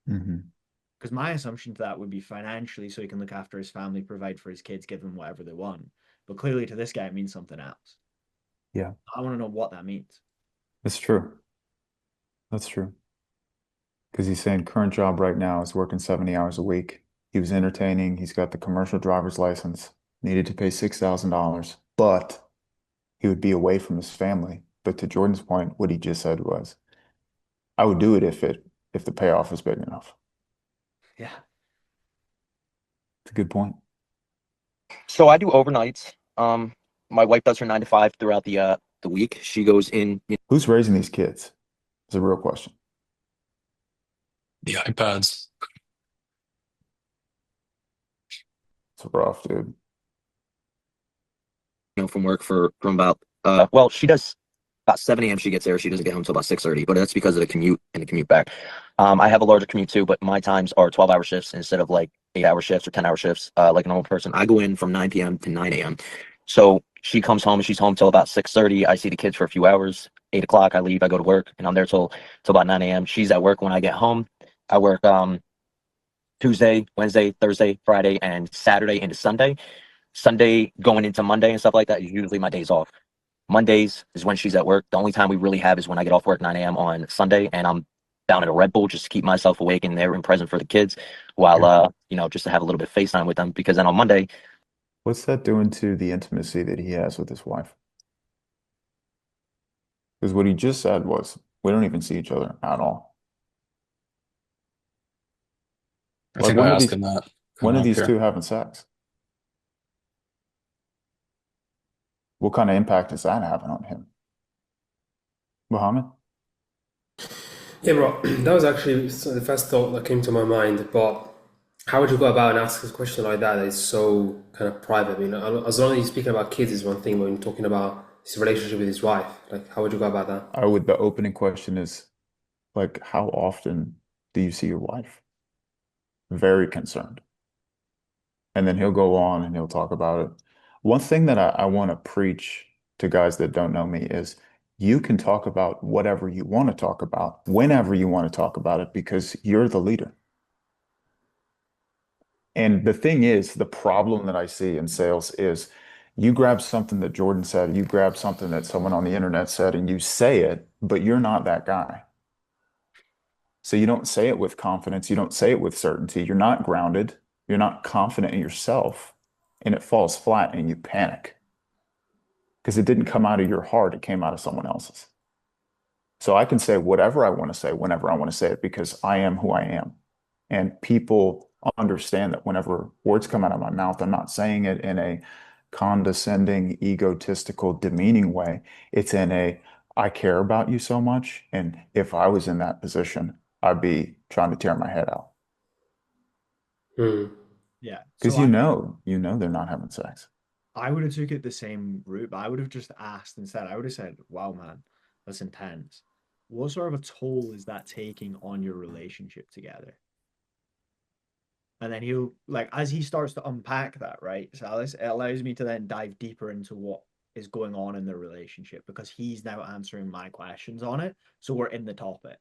Speaker 1: Hmm.
Speaker 2: Because my assumption to that would be financially, so he can look after his family, provide for his kids, give them whatever they want. But clearly, to this guy, it means something else.
Speaker 1: Yeah,
Speaker 2: I want to know what that means.
Speaker 1: that's true. That's true. Because he's saying current job right now is working 70 hours a week. He was entertaining. He's got the commercial driver's license, needed to pay $6,000, but he would be away from his family. But to Jordan's point, what he just said was, I would do it if the payoff is big enough.
Speaker 2: Yeah.
Speaker 1: It's a good point.
Speaker 6: So I do overnights. My wife does her 9 to 5 throughout the week. She goes in.
Speaker 1: Who's raising these kids? It's a real question.
Speaker 3: The iPads.
Speaker 1: It's rough, dude.
Speaker 6: From work from about well, she does about 7 a.m. she gets there. She doesn't get home until about 6:30, but that's because of the commute and the commute back. I have a larger commute too, but my times are 12-hour shifts instead of like 8-hour shifts or 10-hour shifts, like a normal person. I go in from 9 p.m. to 9 a.m. So she comes home and she's home till about 6:30. I see the kids for a few hours. 8 o'clock, I leave, I go to work, and I'm there till about 9 a.m. She's at work when I get home. I work Tuesday, Wednesday, Thursday, Friday, and Saturday into Sunday. Sunday going into Monday and stuff like that is usually my days off. Mondays is when she's at work. The only time we really have is when I get off work 9 a.m. on Sunday and I'm down at a Red Bull just to keep myself awake and there and present for the kids while just to have a little bit of FaceTime with them because then on Monday.
Speaker 1: What's that doing to the intimacy that he has with his wife? Because what he just said was, we don't even see each other at all.
Speaker 3: I
Speaker 1: Like
Speaker 3: think I asked him that
Speaker 1: when
Speaker 3: coming
Speaker 1: are
Speaker 3: up
Speaker 1: these
Speaker 3: here.
Speaker 1: two having sex? What kind of impact is that having on him? Muhammad?
Speaker 9: Yeah, bro, that was actually the first thought that came to my mind. But how would you go about and ask a question like that? That is so kind of private. I mean, as long as you're speaking about kids is one thing, but when you're talking about his relationship with his wife, like, how would you go about that?
Speaker 1: The opening question is like, how often do you see your wife? Very concerned. And then he'll go on and he'll talk about it. One thing that I want to preach to guys that don't know me is you can talk about whatever you want to talk about, whenever you want to talk about it, because you're the leader. And the thing is, the problem that I see in sales is you grab something that Jordan said, you grab something that someone on the internet said, and you say it, but you're not that guy. So you don't say it with confidence. You don't say it with certainty. You're not grounded. You're not confident in yourself. And it falls flat and you panic because it didn't come out of your heart. It came out of someone else's. So I can say whatever I want to say whenever I want to say it because I am who I am. And people understand that whenever words come out of my mouth, I'm not saying it in a condescending, egotistical, demeaning way. It's in a, I care about you so much. And if I was in that position, I'd be trying to tear my head out.
Speaker 9: Hmm.
Speaker 2: Yeah.
Speaker 1: Because
Speaker 2: So
Speaker 1: they're not having sex.
Speaker 2: I would have took it the same route, but I would have just asked instead. I would have said, "Wow, man, that's intense. What sort of a toll is that taking on your relationship together?" And then he'll like as he starts to unpack that, right? So it allows me to then dive deeper into what is going on in the relationship because he's now answering my questions on it. So we're in the topic.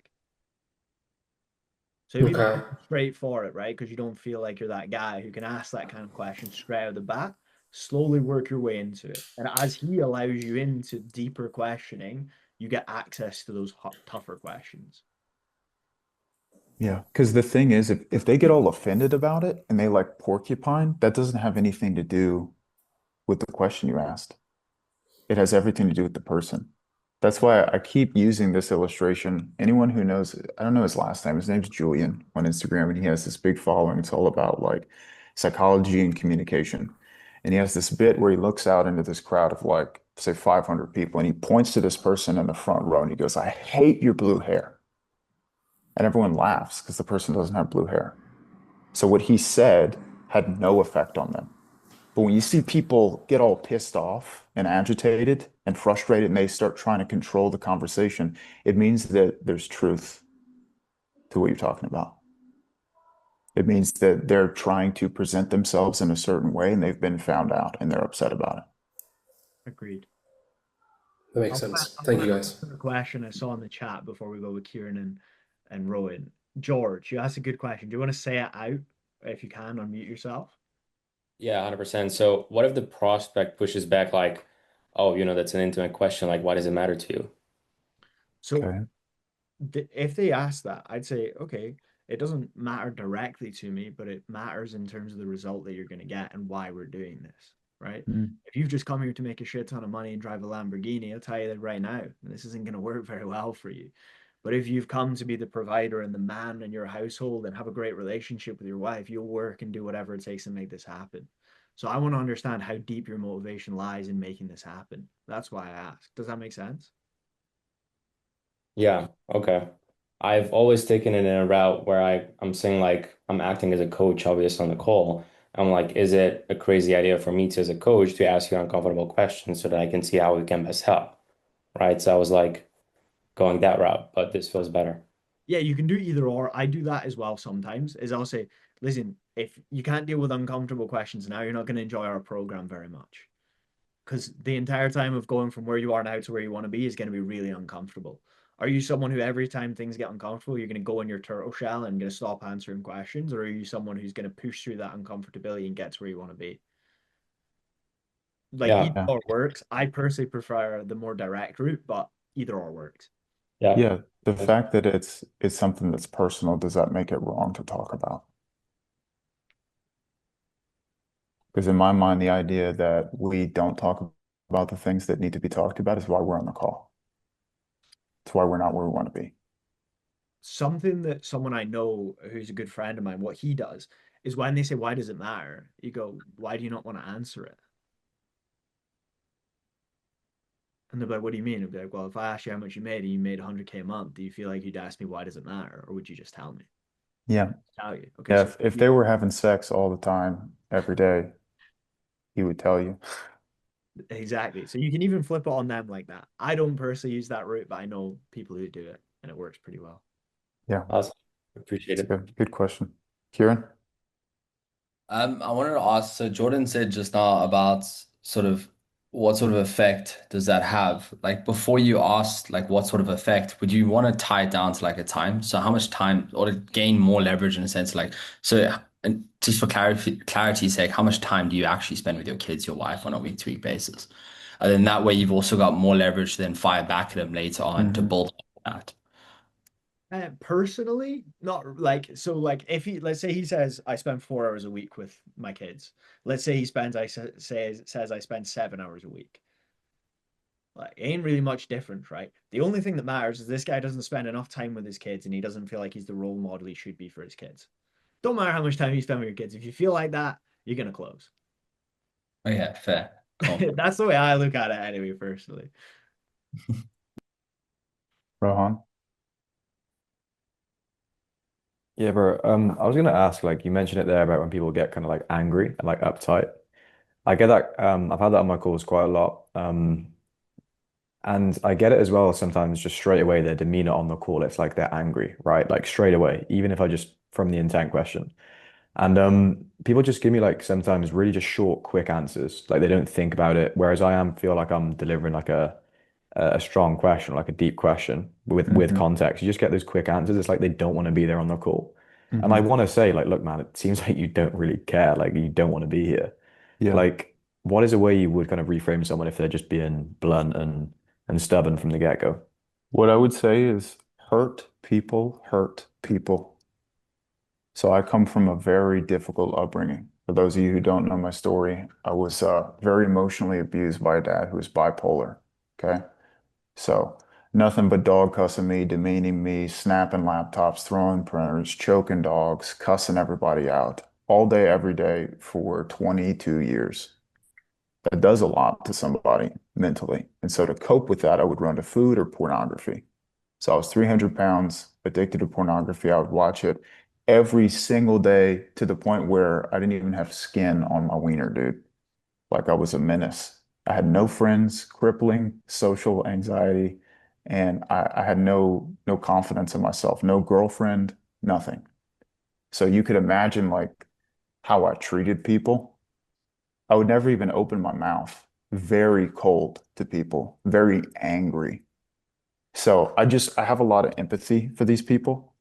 Speaker 2: So if you
Speaker 9: Okay.
Speaker 2: go straight for it, right? Because you don't feel like you're that guy who can ask that kind of question straight out of the bat, slowly work your way into it. And as he allows you into deeper questioning, you get access to those tougher questions.
Speaker 1: Yeah. Because the thing is, if they get all offended about it and they like porcupine, that doesn't have anything to do with the question you asked. It has everything to do with the person. That's why I keep using this illustration. Anyone who knows, I don't know his last name. His name's Julian on Instagram, and he has this big following. It's all about like psychology and communication. And he has this bit where he looks out into this crowd of like, say, 500 people, and he points to this person in the front row and he goes, I hate your blue hair. And everyone laughs because the person doesn't have blue hair. So what he said had no effect on them. But when you see people get all pissed off and agitated and frustrated and they start trying to control the conversation, it means that there's truth to what you're talking about. It means that they're trying to present themselves in a certain way and they've been found out and they're upset about it.
Speaker 2: Agreed.
Speaker 9: That makes sense. Thank you, guys.
Speaker 2: A question I saw in the chat before we go with Kieran and Rowan. George, you asked a good question. Do you want to say it out if you can, unmute yourself?
Speaker 10: Yeah, 100%. So what if the prospect pushes back like, oh, that's an intimate question. Like, why does it matter to you?
Speaker 2: So
Speaker 1: Okay.
Speaker 2: if they ask that, I'd say, okay, it doesn't matter directly to me, but it matters in terms of the result that you're going to get and why we're doing this, right?
Speaker 1: Mm.
Speaker 2: If you've just come here to make a shit ton of money and drive a Lamborghini, I'll tell you that right now, this isn't going to work very well for you. But if you've come to be the provider and the man in your household and have a great relationship with your wife, you'll work and do whatever it takes to make this happen. So I want to understand how deep your motivation lies in making this happen. That's why I asked. Does that make sense?
Speaker 10: Yeah, okay. I've always taken it in a route where I'm saying like I'm acting as a coach, obviously on the call. I'm like, is it a crazy idea for me to, as a coach, to ask you uncomfortable questions so that I can see how we can best help? Right. So I was like going that route, but this feels better.
Speaker 2: Yeah, you can do either or. I do that as well sometimes, is I'll say, listen, if you can't deal with uncomfortable questions now, you're not going to enjoy our program very much. Because the entire time of going from where you are now to where you want to be is going to be really uncomfortable. Are you someone who every time things get uncomfortable, you're going to go in your turtle shell and going to stop answering questions? Or are you someone who's going to push through that uncomfortability and get to where you want to be? Like
Speaker 10: Yeah.
Speaker 2: either
Speaker 1: Yeah.
Speaker 2: or works. I personally prefer the more direct route, but either or works.
Speaker 10: Yeah.
Speaker 1: Yeah. The fact that it's something that's personal, does that make it wrong to talk about? Because in my mind, the idea that we don't talk about the things that need to be talked about is why we're on the call. It's why we're not where we want to be.
Speaker 2: Something that someone I know who's a good friend of mine, what he does is when they say, why does it matter? You go, why do you not want to answer it? And they're like, what do you mean? I'd be like, well, if I asked you how much you made and you made 100K a month, do you feel like you'd ask me, why does it matter? Or would you just tell me?
Speaker 1: Yeah.
Speaker 2: Tell you. Okay,
Speaker 1: Yeah.
Speaker 2: so
Speaker 1: If they were having sex all the time, every day, he would tell you.
Speaker 2: exactly. So you can even flip it on them like that. I don't personally use that route, but I know people who do it and it works pretty well.
Speaker 1: Yeah.
Speaker 10: Awesome. Appreciate
Speaker 1: It's a
Speaker 10: it.
Speaker 1: good question. Kieran?
Speaker 11: I wanted to ask, so Jordan said just now about sort of what sort of effect does that have? Like before you asked like what sort of effect, would you want to tie it down to like a time? So how much time or to gain more leverage in a sense like so and just for clarity's sake, how much time do you actually spend with your kids, your wife on a week-to-week basis? And then that way you've also got more leverage to then fire back at them later on to
Speaker 1: Hmm.
Speaker 11: build on that.
Speaker 2: Personally, not like so. Like if he, let's say he says I spend 4 hours a week with my kids. Let's say he spends, says I spend 7 hours a week. Like, ain't really much different, right? The only thing that matters is this guy doesn't spend enough time with his kids, and he doesn't feel like he's the role model he should be for his kids. Don't matter how much time you spend with your kids. If you feel like that, you're gonna close.
Speaker 11: Okay, fair. Cool.
Speaker 2: That's the way I look at it, anyway. Personally,
Speaker 1: Rohan?
Speaker 12: Yeah, bro. I was gonna ask, like you mentioned it there about when people get kind of like angry and like uptight. I get that. I've had that on my calls quite a lot. And I get it as well sometimes just straight away their demeanor on the call, it's like they're angry, right? Like straight away, even if I just from the intent question. And people just give me like sometimes really just short, quick answers. Like they don't think about it. Whereas feel like I'm delivering like a strong question, like a deep question with
Speaker 1: Hmm.
Speaker 12: context. You just get those quick answers. It's like they don't want to be there on the call. And I
Speaker 1: Hmm.
Speaker 12: want to say, like, look, man, it seems like you don't really care. Like you don't want to be here.
Speaker 1: Yeah.
Speaker 12: Like, what is a way you would kind of reframe someone if they're just being blunt and stubborn from the get-go?
Speaker 1: What I would say is hurt people hurt people. So I come from a very difficult upbringing. For those of you who don't know my story, I was very emotionally abused by a dad who was bipolar. Okay. So nothing but dog cussing me, demeaning me, snapping laptops, throwing printers, choking dogs, cussing everybody out all day, every day for 22 years. That does a lot to somebody mentally. And so to cope with that, I would run to food or pornography. So I was 300 pounds, addicted to pornography. I would watch it every single day to the point where I didn't even have skin on my wiener, dude. Like I was a menace. I had no friends, crippling social anxiety, and I had no confidence in myself, no girlfriend, nothing. So you could imagine like how I treated people. I would never even open my mouth. Very cold to people, very angry. So I have a lot of empathy for these people.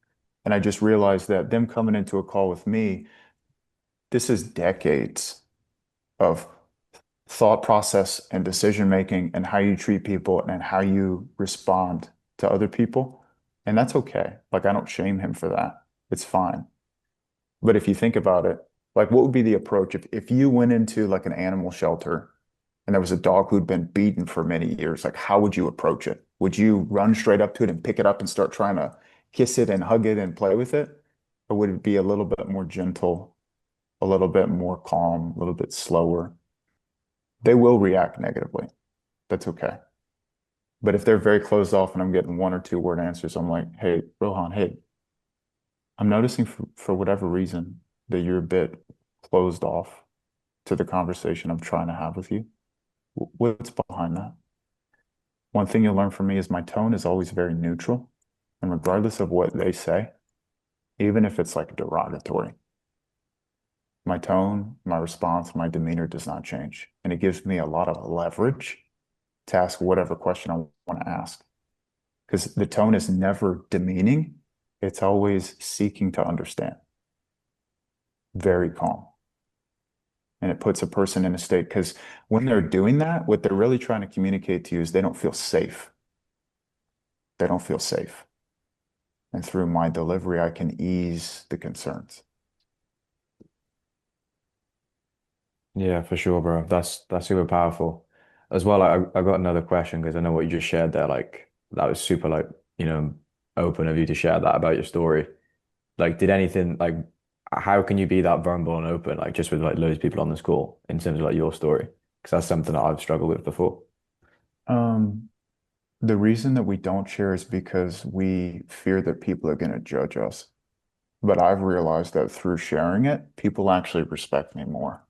Speaker 1: And I just realized that them coming into a call with me, this is decades of thought process and decision making and how you treat people and how you respond to other people. And that's okay. Like I don't shame him for that. It's fine. But if you think about it, like what would be the approach if you went into like an animal shelter and there was a dog who'd been beaten for many years, like how would you approach it? Would you run straight up to it and pick it up and start trying to kiss it and hug it and play with it? Or would it be a little bit more gentle, a little bit more calm, a little bit slower? They will react negatively. That's okay. But if they're very closed off and I'm getting one or two word answers, I'm like, hey, Rohan, hey, I'm noticing for whatever reason that you're a bit closed off to the conversation I'm trying to have with you. What's behind that? One thing you'll learn from me is my tone is always very neutral. And regardless of what they say, even if it's like derogatory, my tone, my response, my demeanor does not change. And it gives me a lot of leverage to ask whatever question I want to ask. Because the tone is never demeaning, it's always seeking to understand. Very calm. And it puts a person in a state, because when they're doing that, what they're really trying to communicate to you is they don't feel safe. They don't feel safe. And through my delivery, I can ease the concerns.
Speaker 12: Yeah, for sure, bro. That's super powerful. As well, I got another question because I know what you just shared there. Like that was super like, you know, open of you to share that about your story. Like, did anything like how can you be that vulnerable and open, like just with like loads of people on this call in terms of like your story? Because that's something that I've struggled with before.
Speaker 1: Um, the reason that we don't share is because we fear that people are going to judge us. But I've realized that through sharing it, people actually respect me more.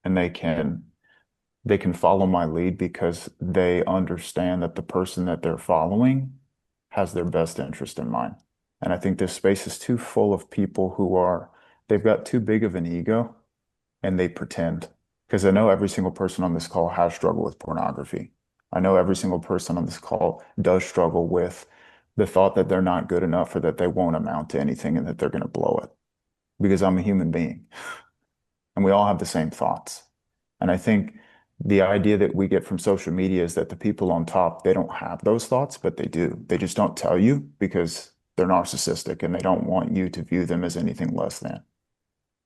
Speaker 1: And they can follow my lead because they understand that the person that they're following has their best interest in mind. And I think this space is too full of people they've got too big of an ego and they pretend. Because I know every single person on this call has struggled with pornography. I know every single person on this call does struggle with the thought that they're not good enough or that they won't amount to anything and that they're going to blow it. Because I'm a human being and we all have the same thoughts. And I think the idea that we get from social media is that the people on top, they don't have those thoughts, but they do. They just don't tell you because they're narcissistic and they don't want you to view them as anything less than.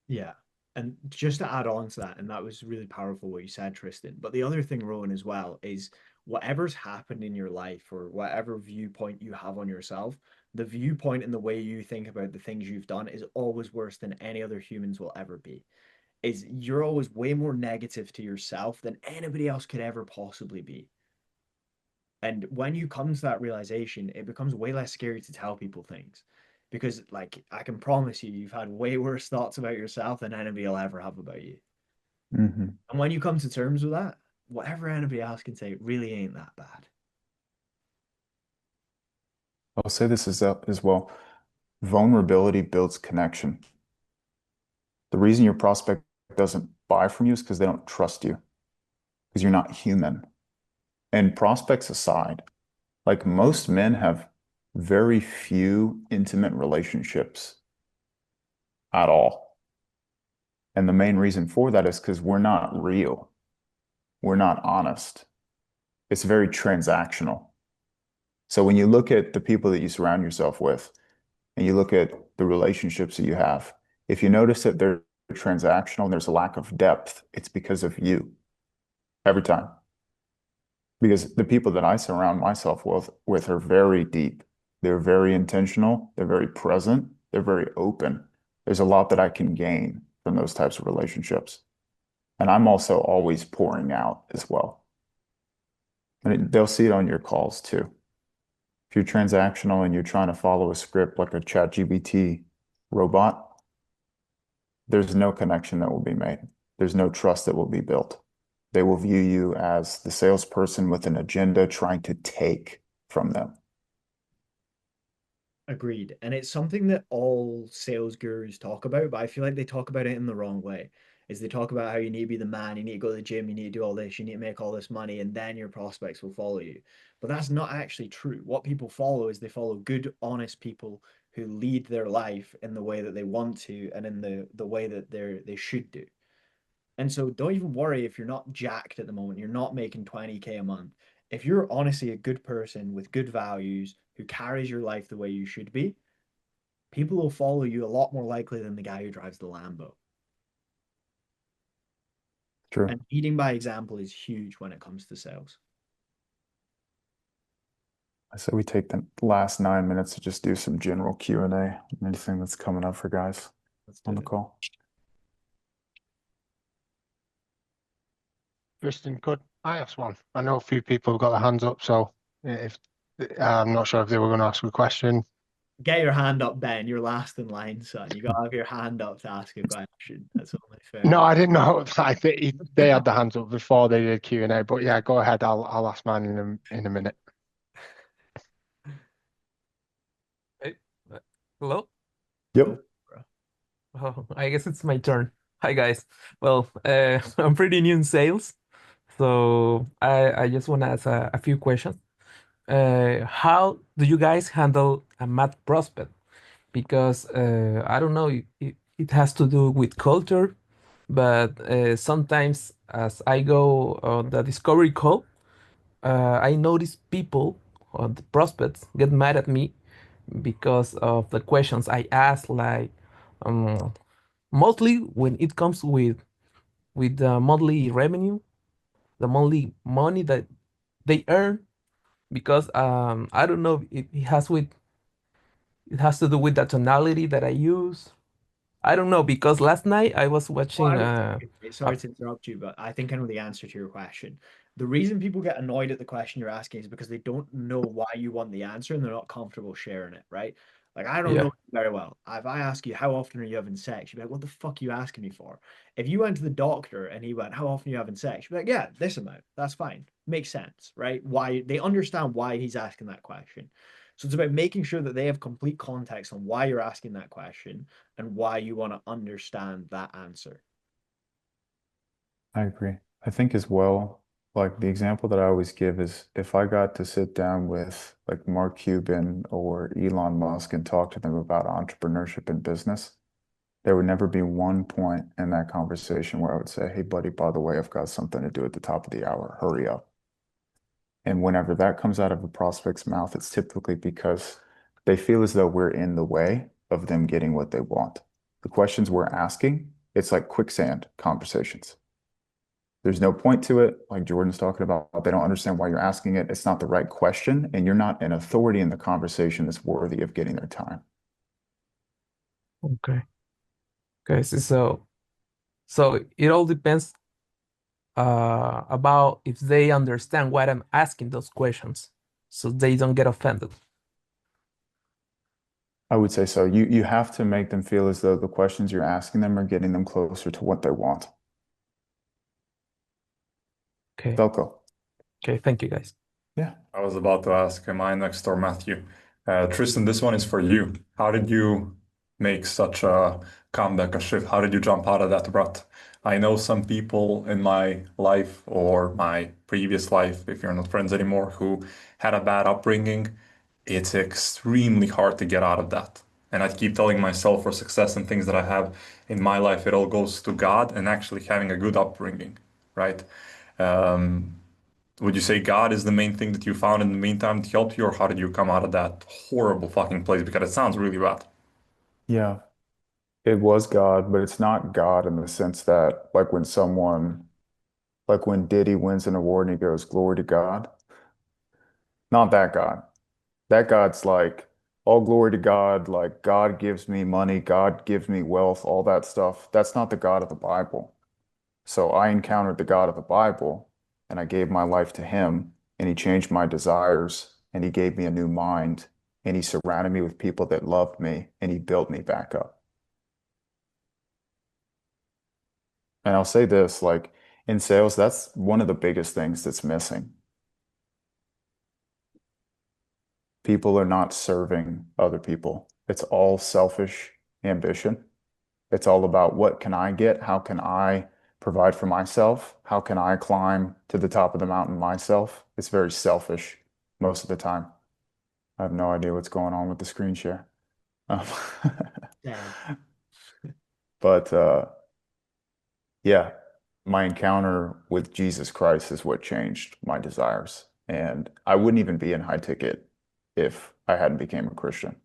Speaker 2: Yeah. And just to add on to that, and that was really powerful what you said, Tristan. But the other thing, Rowan, as well, is whatever's happened in your life or whatever viewpoint you have on yourself, the viewpoint and the way you think about the things you've done is always worse than any other humans will ever be. Is you're always way more negative to yourself than anybody else could ever possibly be. And when you come to that realization, it becomes way less scary to tell people things. Because, like, I can promise you, you've had way worse thoughts about yourself than anybody will ever have about you.
Speaker 1: Mhm.
Speaker 2: And when you come to terms with that, whatever anybody else can say really ain't that bad.
Speaker 1: I'll say this as well. Vulnerability builds connection. The reason your prospect doesn't buy from you is because they don't trust you, because you're not human. And prospects aside, like most men have very few intimate relationships at all. And the main reason for that is because we're not real. We're not honest. It's very transactional. So when you look at the people that you surround yourself with and you look at the relationships that you have, if you notice that they're transactional and there's a lack of depth, it's because of you every time. Because the people that I surround myself with are very deep. They're very intentional. They're very present. They're very open. There's a lot that I can gain from those types of relationships. And I'm also always pouring out as well. They'll see it on your calls too. If you're transactional and you're trying to follow a script like a ChatGPT robot, there's no connection that will be made. There's no trust that will be built. They will view you as the salesperson with an agenda trying to take from them.
Speaker 2: Agreed. And it's something that all sales gurus talk about, but I feel like they talk about it in the wrong way. Is they talk about how you need to be the man, you need to go to the gym, you need to do all this, you need to make all this money, and then your prospects will follow you. But that's not actually true. What people follow is they follow good, honest people who lead their life in the way that they want to and in the way that they should do. And so don't even worry if you're not jacked at the moment, you're not making 20K a month. If you're honestly a good person with good values who carries your life the way you should be, people will follow you a lot more likely than the guy who drives the Lambo.
Speaker 1: True.
Speaker 2: And leading by example is huge when it comes to sales.
Speaker 1: I say we take the last 9 minutes to just do some general Q&A. Anything that's coming up for guys
Speaker 2: Let's do
Speaker 1: on the
Speaker 2: it.
Speaker 1: call.
Speaker 13: Tristan, could I ask one? I know a few people have got their hands up, so if I'm not sure if they were going to ask a question.
Speaker 2: Get your hand up, Ben. You're last in line, son. You got to have your hand up to ask a question. That's only fair.
Speaker 13: No, I didn't know that they had the hands up before they did Q&A, but yeah, go ahead. I'll ask mine in a minute.
Speaker 14: Hey, hello?
Speaker 1: Yep.
Speaker 14: Oh, I guess it's my turn. Hi, guys. Well, I'm pretty new in sales, so I just want to ask a few questions. How do you guys handle a mad prospect? Because I don't know, it has to do with culture, but sometimes as I go on the discovery call, I notice people or the prospects get mad at me because of the questions I ask, like um, mostly when it comes with the monthly revenue, the monthly money that they earn, because I don't know, it has to do with the tonality that I use. I don't know, because last night I was
Speaker 2: Well, I
Speaker 14: watching
Speaker 2: would say,
Speaker 14: a-
Speaker 2: sorry to interrupt you, but I think I know the answer to your question. The reason people get annoyed at the question you're asking is because they don't know why you want the answer and they're not comfortable sharing it, right? Like, I don't know
Speaker 14: yeah.
Speaker 2: you very well. If I ask you, how often are you having sex? You'd be like, what the fuck are you asking me for? If you went to the doctor and he went, how often are you having sex? You'd be like, yeah, this amount. That's fine. Makes sense, right? Why they understand why he's asking that question. So it's about making sure that they have complete context on why you're asking that question and why you want to understand that answer.
Speaker 1: I agree. I think as well, like the example that I always give is if I got to sit down with like Mark Cuban or Elon Musk and talk to them about entrepreneurship and business, there would never be one point in that conversation where I would say, hey, buddy, by the way, I've got something to do at the top of the hour. Hurry up. And whenever that comes out of a prospect's mouth, it's typically because they feel as though we're in the way of them getting what they want. The questions we're asking, it's like quicksand conversations. There's no point to it, like Jordan's talking about. They don't understand why you're asking it. It's not the right question, and you're not an authority in the conversation that's worthy of getting their time.
Speaker 14: Okay. Okay. So it all depends about if they understand why I'm asking those questions, so they don't get offended.
Speaker 1: I would say so. You have to make them feel as though the questions you're asking them are getting them closer to what they want.
Speaker 14: Okay.
Speaker 1: Velko.
Speaker 14: Okay. Thank you, guys.
Speaker 1: Yeah.
Speaker 15: I was about to ask my next door, Matthew. Tristan, this one is for you. How did you make such a comeback, a shift? How did you jump out of that rut? I know some people in my life or my previous life, if you're not friends anymore, who had a bad upbringing. It's extremely hard to get out of that. And I keep telling myself for success and things that I have in my life, it all goes to God and actually having a good upbringing, right? Um, would you say God is the main thing that you found in the meantime to help you, or how did you come out of that horrible fucking place? Because it sounds really bad.
Speaker 1: Yeah. It was God, but it's not God in the sense that like when Diddy wins an award and he goes, glory to God. Not that God. That God's like, all glory to God, like God gives me money, God gives me wealth, all that stuff. That's not the God of the Bible. So I encountered the God of the Bible and I gave my life to him and he changed my desires and he gave me a new mind and he surrounded me with people that loved me and he built me back up. And I'll say this, like in sales, that's one of the biggest things that's missing. People are not serving other people. It's all selfish ambition. It's all about what can I get? How can I provide for myself? How can I climb to the top of the mountain myself? It's very selfish most of the time. I have no idea what's going on with the screen share. Um,
Speaker 2: Damn.
Speaker 1: but yeah, my encounter with Jesus Christ is what changed my desires. And I wouldn't even be in high ticket if I hadn't became a Christian.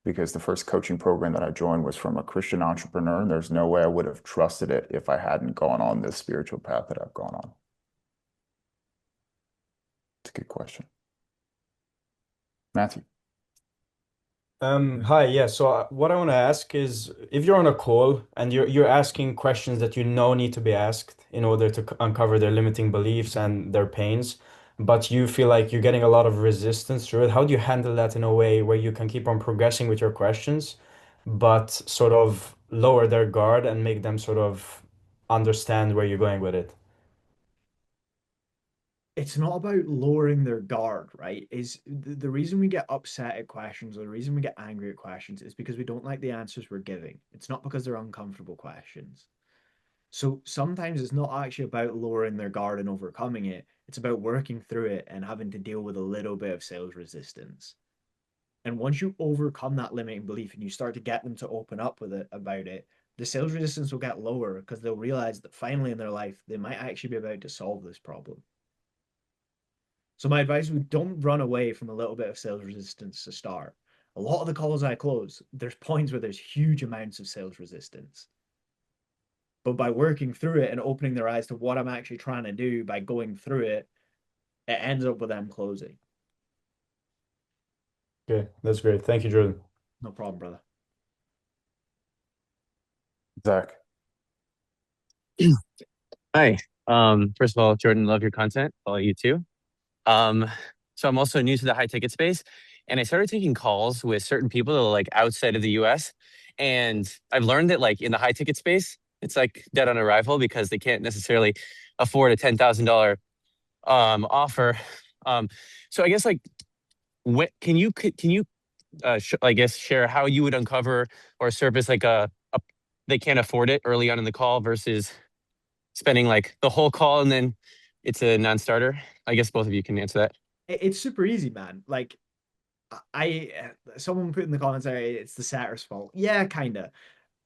Speaker 1: because the first coaching program that I joined was from a Christian entrepreneur, and there's no way I would have trusted it if I hadn't gone on this spiritual path that I've gone on. It's a good question. Matthew.
Speaker 16: Hi, yeah. So what I want to ask is, if you're on a call and you're asking questions that you know need to be asked in order to uncover their limiting beliefs and their pains, but you feel like you're getting a lot of resistance through it, how do you handle that in a way where you can keep on progressing with your questions, but sort of lower their guard and make them sort of understand where you're going with it?
Speaker 2: It's not about lowering their guard, right? Is the reason we get upset at questions or the reason we get angry at questions is because we don't like the answers we're giving. It's not because they're uncomfortable questions. So sometimes it's not actually about lowering their guard and overcoming it. It's about working through it and having to deal with a little bit of sales resistance. And once you overcome that limiting belief and you start to get them to open up with it about it, the sales resistance will get lower because they'll realize that finally in their life they might actually be about to solve this problem. So my advice would, don't run away from a little bit of sales resistance to start. A lot of the calls I close, there's points where there's huge amounts of sales resistance. But by working through it and opening their eyes to what I'm actually trying to do by going through it, it ends up with them closing.
Speaker 16: Okay, that's great. Thank you, Jordan.
Speaker 2: No problem, brother.
Speaker 1: Zach.
Speaker 17: Hi. First of all, Jordan, love your content. Follow you too. So I'm also new to the high ticket space, and I started taking calls with certain people that are like outside of the US. And I've learned that like in the high ticket space, it's like dead on arrival because they can't necessarily afford a $10,000 offer. So I guess like what can you I guess share how you would uncover or surface like a they can't afford it early on in the call versus spending like the whole call and then it's a non-starter? I guess both of you can answer that.
Speaker 2: It's super easy, man. Like I someone put in the comments there, it's the setter's fault. Yeah, kind of.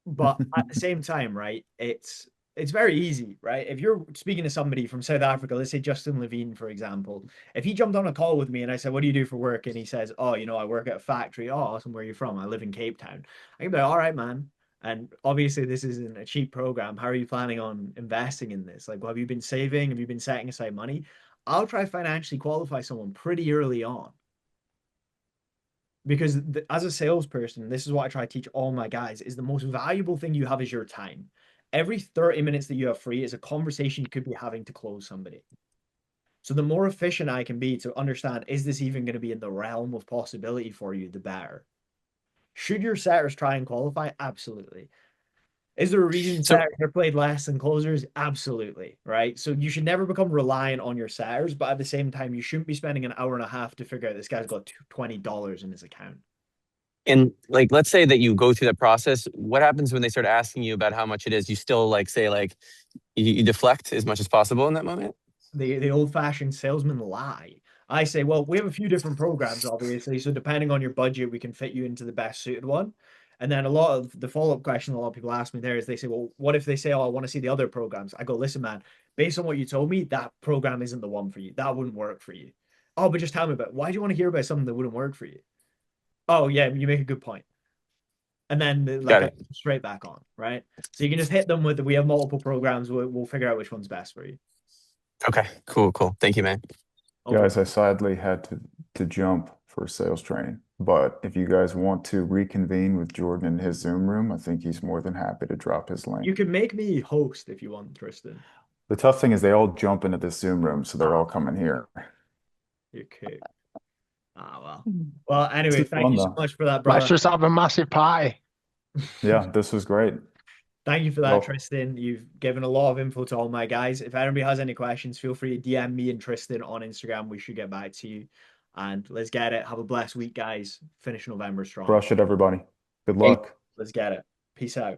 Speaker 2: But at the same time, right, it's very easy, right? If you're speaking to somebody from South Africa, let's say Justin Levine, for example, if he jumped on a call with me and I said, "What do you do for work?" and he says, "Oh, I work at a factory." "Oh, awesome. Where are you from?" "I live in Cape Town." I can be like, "All right, man." And obviously, this isn't a cheap program. How are you planning on investing in this? Like, have you been saving? Have you been setting aside money? I'll try financially qualify someone pretty early on because as a salesperson, this is what I try to teach all my guys, is the most valuable thing you have is your time. Every 30 minutes that you have free is a conversation you could be having to close somebody. So the more efficient I can be to understand, is this even going to be in the realm of possibility for you, the better. Should your setters try and qualify? Absolutely. Is there a reason
Speaker 17: So
Speaker 2: setters are played less than closers? Absolutely, right? So you should never become reliant on your setters, but at the same time, you shouldn't be spending an hour and a half to figure out this guy's got $20 in his account.
Speaker 17: and like let's say that you go through that process, what happens when they start asking you about how much it is? You still like say like you deflect as much as possible in that moment?
Speaker 2: The old-fashioned salesman lie. I say, well, we have a few different programs, obviously. So depending on your budget, we can fit you into the best suited one. And then a lot of the follow-up question a lot of people ask me there is they say, well, what if they say, oh, I want to see the other programs? I go, listen, man, based on what you told me, that program isn't the one for you. That wouldn't work for you. Oh, but just tell me about it. Why do you want to hear about something that wouldn't work for you? Oh, yeah, you make a good point. And then like
Speaker 17: Got
Speaker 2: I
Speaker 17: it.
Speaker 2: straight back on, right? So you can just hit them with we have multiple programs. We'll figure out which one's best for you.
Speaker 17: Okay, cool. Thank you, man.
Speaker 1: Guys, I sadly had to jump for sales training, but if you guys want to reconvene with Jordan in his Zoom room, I think he's more than happy to drop his link.
Speaker 2: You can make me host if you want, Tristan.
Speaker 1: The tough thing is they all jump into this Zoom room, so they're all coming here.
Speaker 2: You could. Well, anyway,
Speaker 1: This is
Speaker 2: thank
Speaker 1: fun
Speaker 2: you so
Speaker 1: though.
Speaker 2: much for that,
Speaker 13: Let's
Speaker 2: brother.
Speaker 13: just have a massive party.
Speaker 1: Yeah, this was great.
Speaker 2: Thank you for that,
Speaker 1: Well,
Speaker 2: Tristan. You've given a lot of info to all my guys. If anybody has any questions, feel free to DM me and Tristan on Instagram. We should get back to you. And let's get it. Have a blessed week, guys. Finish November strong.
Speaker 1: crush it, everybody. Good
Speaker 6: Hey,
Speaker 1: luck.
Speaker 2: Let's get it. Peace out.